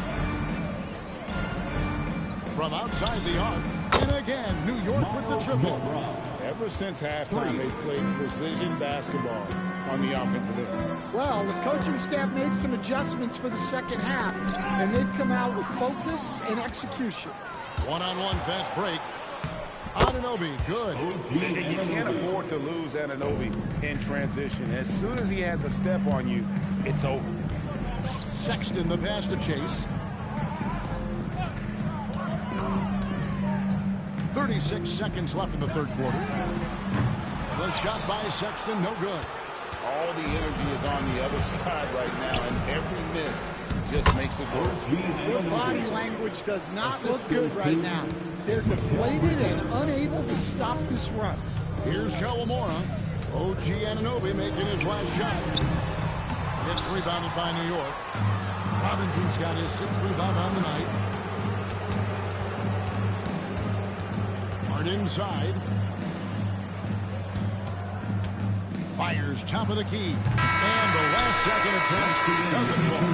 From outside the arc. And again, New York with the triple. Ever since halftime, they've played precision basketball on the offensive end. Well, the coaching staff made some adjustments for the second half, and they've come out with focus and execution. One-on-one fast break. Anunoby, good. And you can't afford to lose Anunoby in transition. As soon as he has a step on you, it's over. Sexton the pass to Chase. 36 seconds left in the third quarter. The shot by Sexton, no good. All the energy is on the other side right now, and every miss just makes it worse. Their body language does not look good right now. They're deflated and unable to stop this run. Here's Kawamura. OG Anunoby making his last shot. Gets rebounded by New York. Robinson's got his 6th rebound on the night. Hart inside. Fires top of the key. And the last second attempt doesn't fall.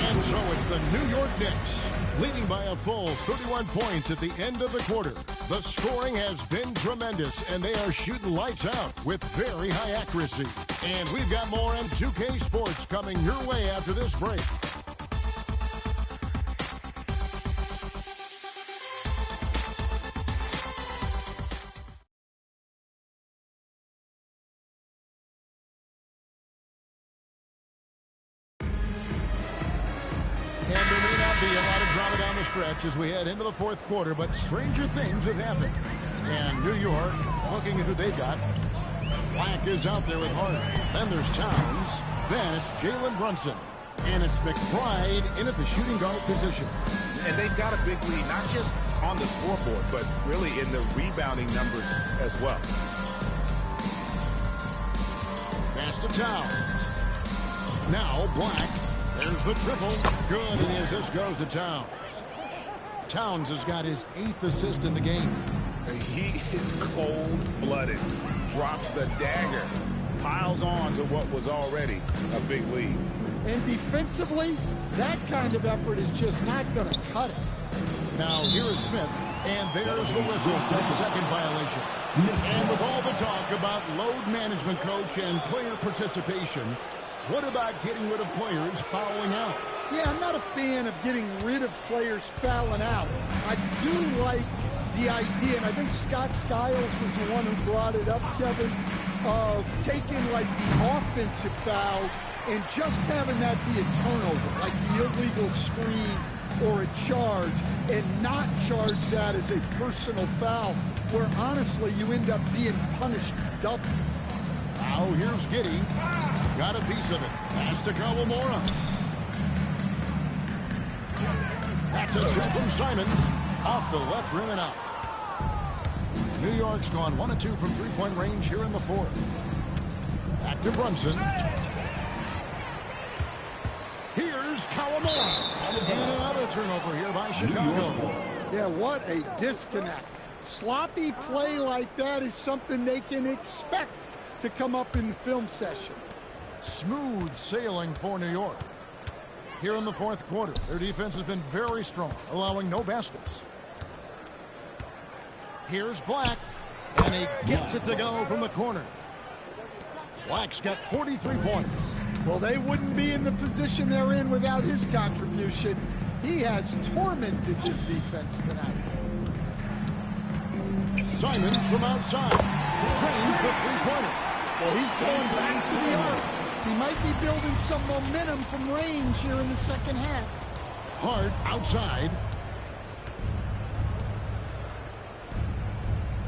And so it's the New York Knicks leading by a full 31 points at the end of the quarter. The scoring has been tremendous, and they are shooting lights out with very high accuracy. And we've got more M2K Sports coming your way after this break. Stretch as we head into the fourth quarter, but stranger things have happened. And New York, looking at who they've got. Black is out there with Hart. Then there's Towns. Then it's Jalen Brunson. And it's McBride in at the shooting guard position. And they've got a big lead, not just on the scoreboard, but really in the rebounding numbers as well. Pass to Towns. Now Black. There's the triple. Good, and the assist goes to Towns. Towns has got his 8th assist in the game. He is cold-blooded. Drops the dagger. Piles on to what was already a big lead. And defensively, that kind of effort is just not going to cut it. Now here is Smith. And there's the whistle for the second violation. And with all the talk about load management, coach, and player participation, what about getting rid of players fouling out? Yeah, I'm not a fan of getting rid of players fouling out. I do like the idea, and I think Scott Skiles was the one who brought it up, Kevin, of taking like the offensive fouls and just having that be a turnover, like the illegal screen or a charge and not charge that as a personal foul, where honestly you end up being punished double. Now here's Giddey. Got a piece of it. Pass to Kawamura. That's a two from Simons. Off the left rim and out. New York's gone 1 of 2 from three-point range here in the fourth. Back to Brunson. Here's Kawamura. And another turnover here by Chicago. Yeah, what a disconnect. Sloppy play like that is something they can expect to come up in the film session. Smooth sailing for New York. Here in the fourth quarter, their defense has been very strong, allowing no baskets. Here's Black, and he gets it to go from the corner. Black's got 43 points. Well, they wouldn't be in the position they're in without his contribution. He has tormented this defense tonight. Simons from outside drains the three-pointer. Well, he's going back to the arc. He might be building some momentum from range here in the second half. Hart outside.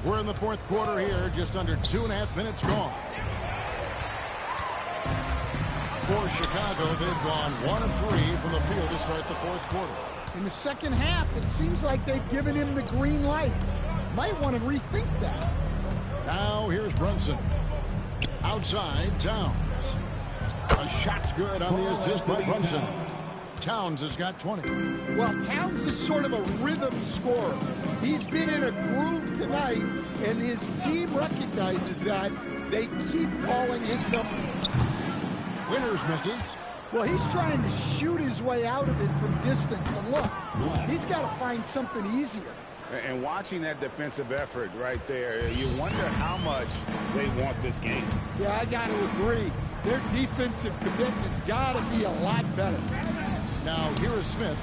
We're in the fourth quarter here, just under 2.5 minutes gone. For Chicago, they've gone 1 of 3 from the field to start the fourth quarter. In the second half, it seems like they've given him the green light. Might want to rethink that. Now here's Brunson. Outside, Towns. A shot's good on the assist by Brunson. Towns has got 20. Well, Towns is sort of a rhythm scorer. He's been in a groove tonight, and his team recognizes that. They keep calling his number. Winters misses. Well, he's trying to shoot his way out of it from distance. But look, he's got to find something easier. And watching that defensive effort right there, you wonder how much they want this game. Yeah, I got to agree. Their defensive commitment's got to be a lot better. Now here is Smith.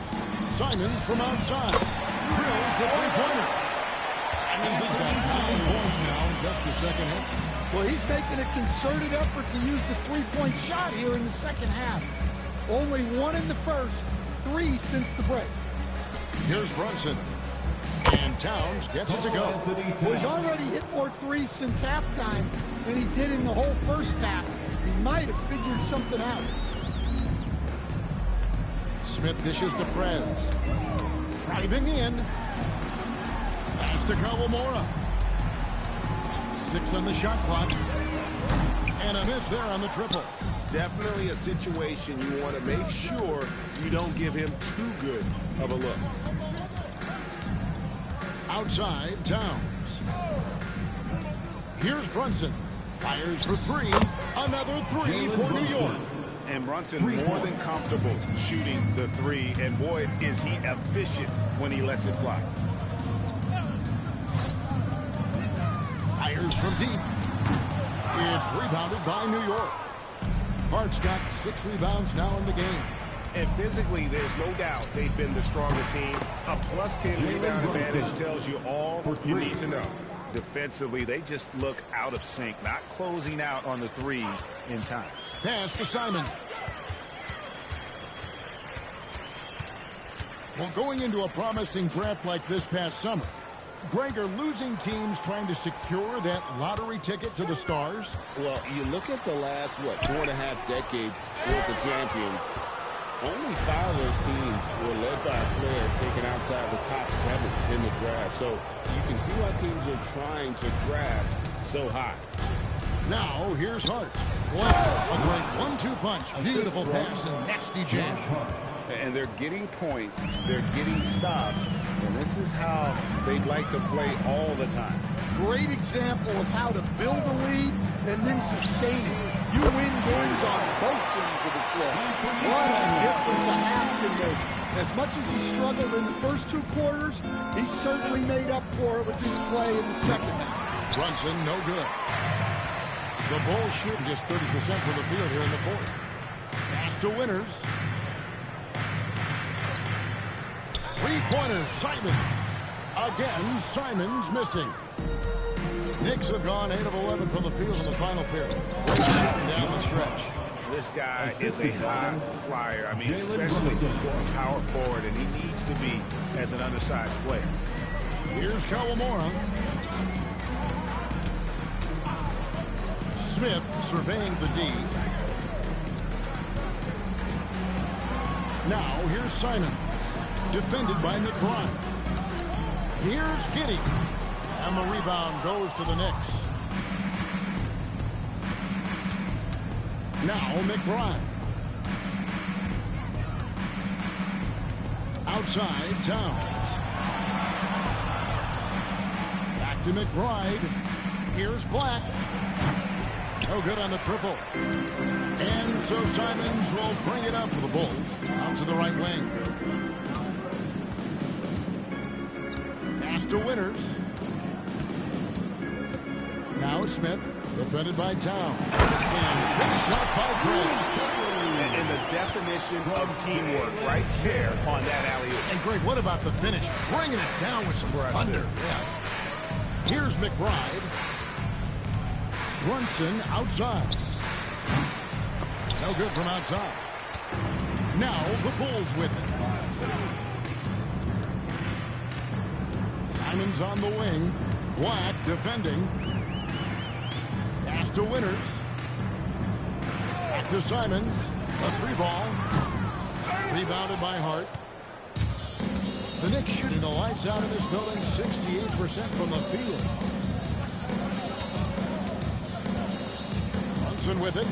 Simons from outside. Drills the three-pointer. Simons has got 9 points now in just the second half. Well, he's making a concerted effort to use the three-point shot here in the second half. Only 1 in the first, 3 since the break. Here's Brunson. And Towns gets it to go. Well, he's already hit more 3s since halftime than he did in the whole first half. He might have figured something out. Smith dishes to Prez. Driving in. Pass to Kawamura. 6 on the shot clock. And a miss there on the triple. Definitely a situation you want to make sure you don't give him too good of a look. Outside, Towns. Here's Brunson. Fires for 3. Another 3 for New York. And Brunson more than comfortable shooting the 3. And boy, is he efficient when he lets it fly. Fires from deep. It's rebounded by New York. Hart's got 6 rebounds now in the game. And physically, there's no doubt they've been the stronger team. A +10 rebound advantage tells you all you need to know. Defensively, they just look out of sync, not closing out on the 3s in time. Pass to Simons. Well, going into a promising draft like this past summer, Greg, are losing teams trying to secure that lottery ticket to the stars? Well, you look at the last, 4.5 decades with the champions. Only 5 of those teams were led by a player taken outside the top 7 in the draft. So you can see why teams are trying to draft so high. Now, here's Hart. Wow, a great 1-2 punch. Beautiful pass and nasty jam. And they're getting points. They're getting stops. And this is how they'd like to play all the time. Great example of how to build a lead and then sustain it. You win games on both ends of the floor. What a difference a half can make. As much as he struggled in the first 2 quarters, he certainly made up for it with his play in the second half. Brunson, no good. The Bulls shooting just 30% from the field here in the fourth. Pass to Winters. 3-pointers, Simons. Again, Simons missing. Knicks have gone 8 of 11 from the field in the final period. Down the stretch. This guy is a high flyer. I mean, especially for a power forward, and he needs to be as an undersized player. Here's Kawamura. Smith surveying the D. Now, here's Simon. Defended by McBride. Here's Giddey. And the rebound goes to the Knicks. Now, McBride. Outside, Towns. Back to McBride. Here's Black. No good on the triple. And so Simons will bring it up for the Bulls. Out to the right wing. Pass to Winters. Now Smith, defended by Towns. And finished up by Graves. And the definition of teamwork right there on that alley-oop. And Greg, what about the finish? Bringing it down with some thunder. Yeah. Here's McBride. Brunson outside. No good from outside. Now the Bulls with it. Simons on the wing. Black defending. Pass to Winters. Back to Simons. A three ball. Rebounded by Hart. The Knicks shooting the lights out in this building. 68% from the field. Brunson with it.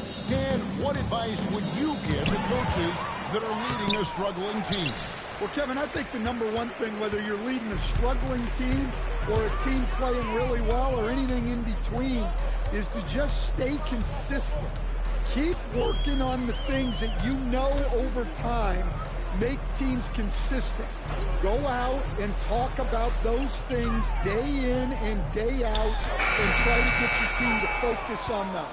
Stan, what advice would you give to coaches that are leading a struggling team? Well, Kevin, I think the number one thing, whether you're leading a struggling team or a team playing really well or anything in between, is to just stay consistent. Keep working on the things that you know over time make teams consistent. Go out and talk about those things day in and day out and try to get your team to focus on those.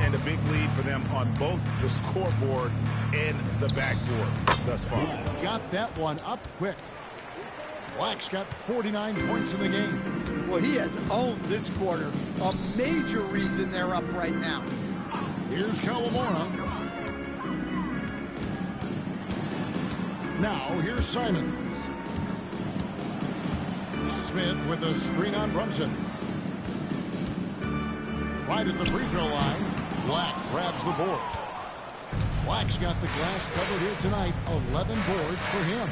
And a big lead for them on both the scoreboard and the backboard thus far. Got that one up quick. Black's got 49 points in the game. Well, he has owned this quarter. A major reason they're up right now. Here's Kawamura. Now, here's Simons. Smith with a screen on Brunson. Right at the free throw line, Black grabs the board. Black's got the glass covered here tonight. 11 boards for him.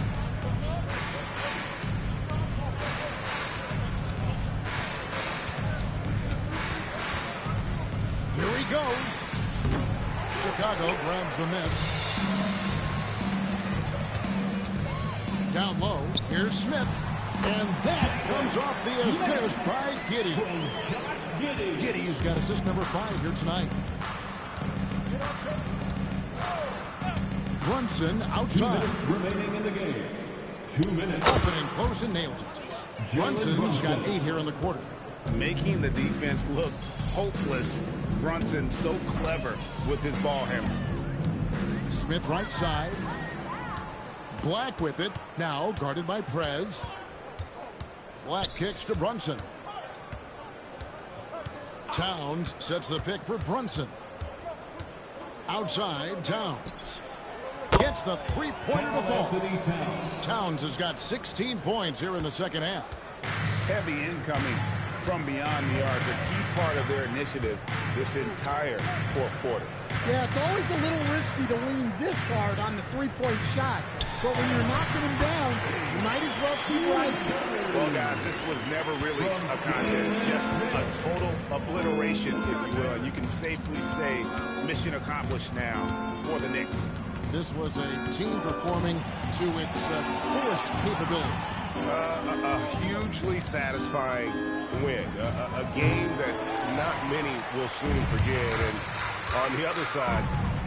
Here he goes. Chicago grabs the miss. Down low, here's Smith. And that comes off the assist by Giddey. Giddey's got assist number 5 here tonight. Brunson outside. 2 minutes remaining in the game. 2 minutes. Open and close and nails it. Brunson's got 8 here in the quarter. Making the defense look hopeless. Brunson so clever with his ball handling. Smith right side. Black with it. Now guarded by Prez. Black kicks to Brunson. Towns sets the pick for Brunson. Outside, Towns. Gets the three-pointer to fall. Towns has got 16 points here in the second half. Heavy incoming from beyond the arc. A key part of their initiative this entire fourth quarter. Yeah, it's always a little risky to lean this hard on the three-point shot. But when you're knocking them down, you might as well keep right. Well, guys, this was never really a contest. Just a total obliteration, if you will. And you can safely say mission accomplished now for the Knicks. This was a team performing to its fullest capability. A hugely satisfying win. A game that not many will soon forget. And on the other side,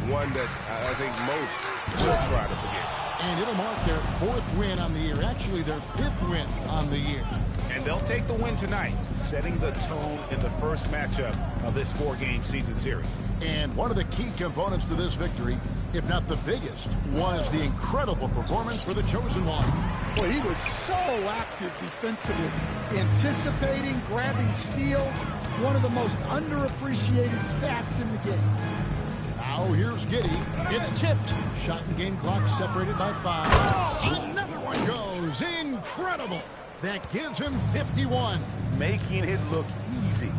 one that I think most will try to forget. And it'll mark their 4th win on the year. Actually, their 5th win on the year. And they'll take the win tonight, setting the tone in the first matchup of this 4-game season series. And one of the key components to this victory, if not the biggest, was the incredible performance for the Chosen One. Boy, he was so active defensively, anticipating, grabbing steals. one of the most underappreciated stats in the game. Now here's Giddey. It's tipped. Shot and game clock separated by 5. Another one goes. Incredible. That gives him 51. Making it look easy.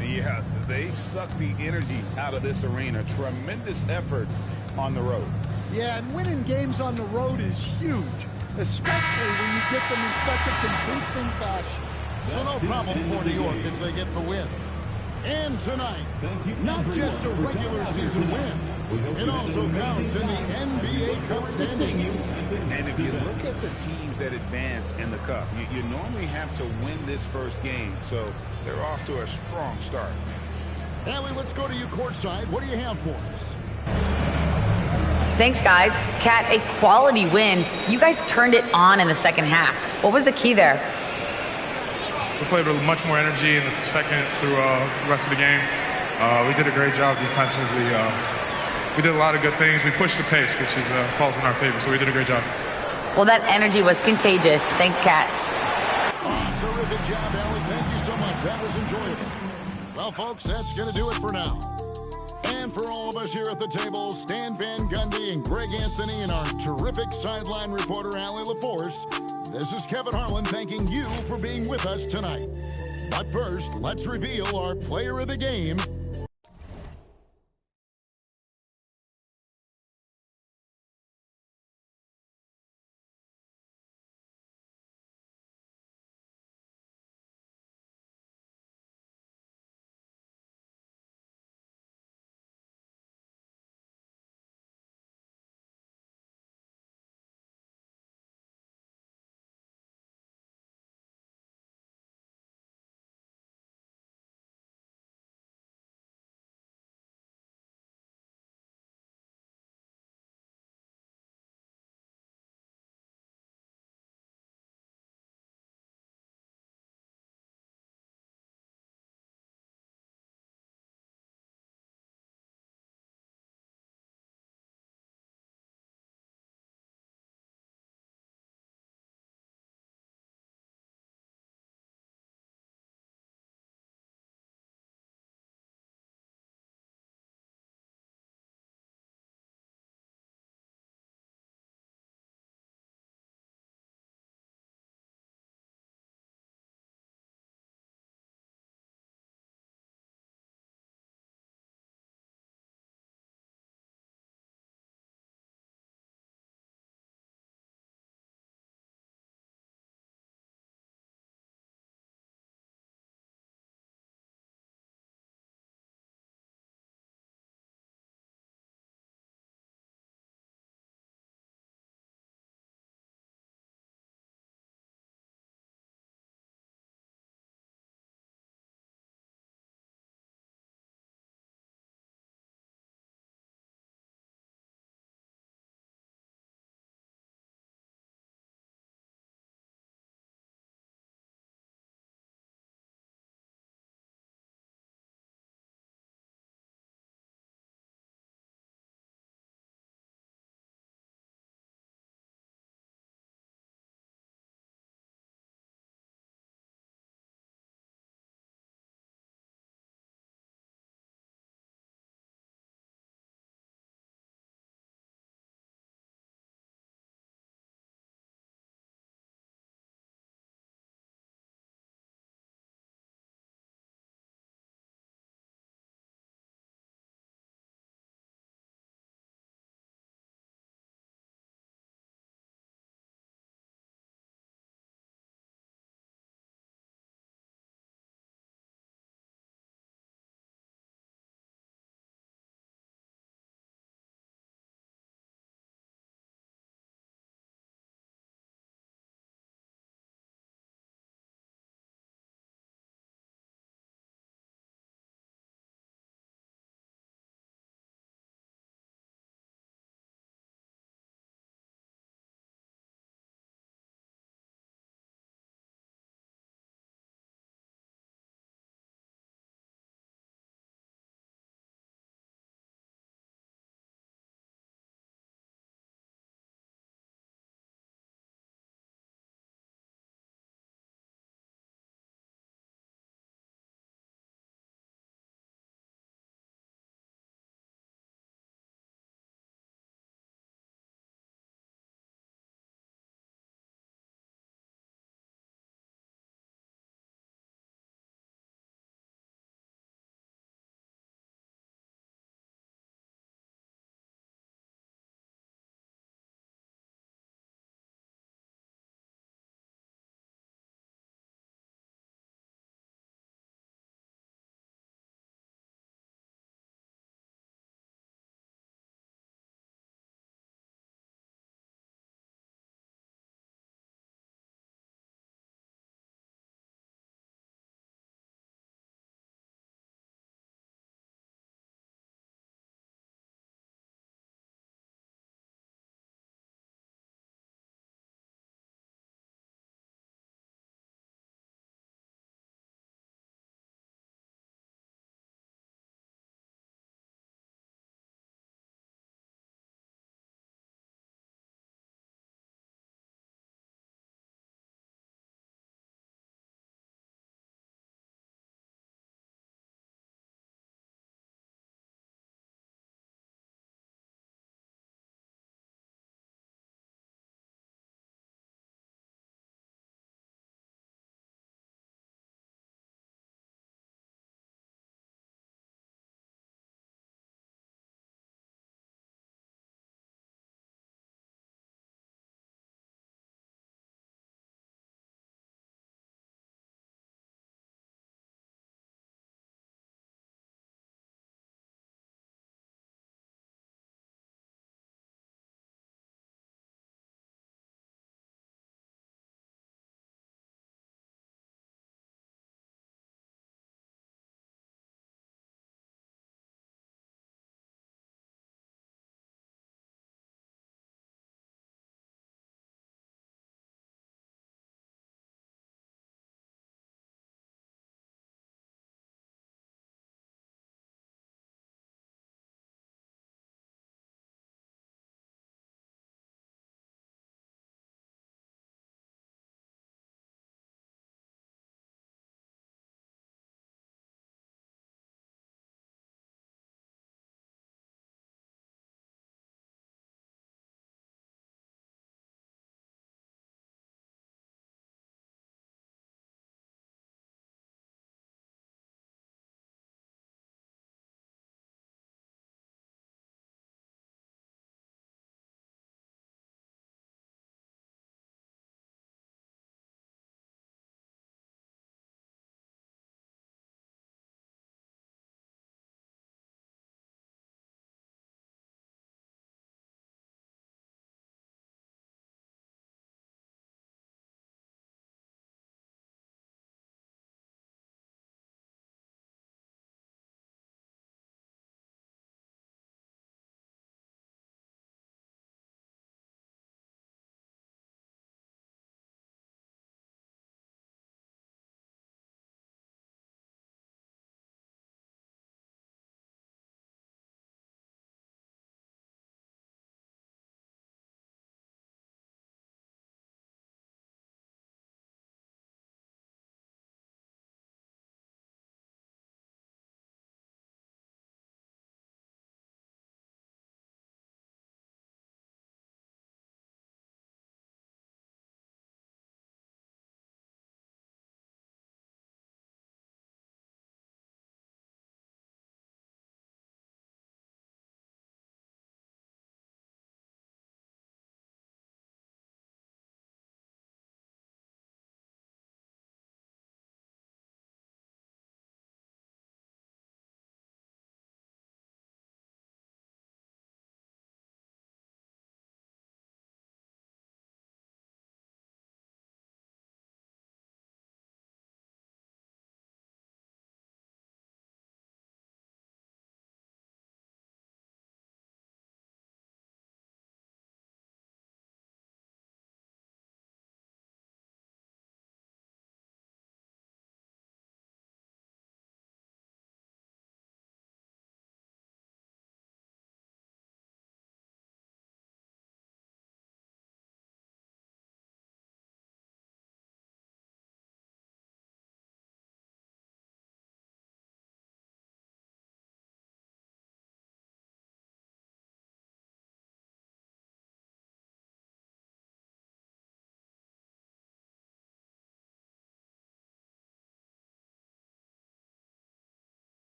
Yeah, they've sucked the energy out of this arena. Tremendous effort on the road. Yeah, and winning games on the road is huge, especially when you get them in such a convincing fashion. So no problem for New York as they get the win. And tonight, not just a regular season win, it also counts in the NBA Cup standing. And if you look at the teams that advance in the Cup, you normally have to win this first game, so they're off to a strong start. Allie, let's go to you courtside. What do you have for us? Thanks, guys. Kat, a quality win. You guys turned it on in the second half. What was the key there? We played with much more energy in the second through the rest of the game. We did a great job defensively. We did a lot of good things. We pushed the pace, which falls in our favor, so we did a great job. Well, that energy was contagious. Thanks, Kat. Terrific job, Allie. Thank you so much. That was enjoyable. Well, folks, that's going to do it for now. And for all of us here at the table, Stan Van Gundy and Greg Anthony and our terrific sideline reporter, Allie LaForce, this is Kevin Harlan thanking you for being with us tonight. But first, let's reveal our player of the game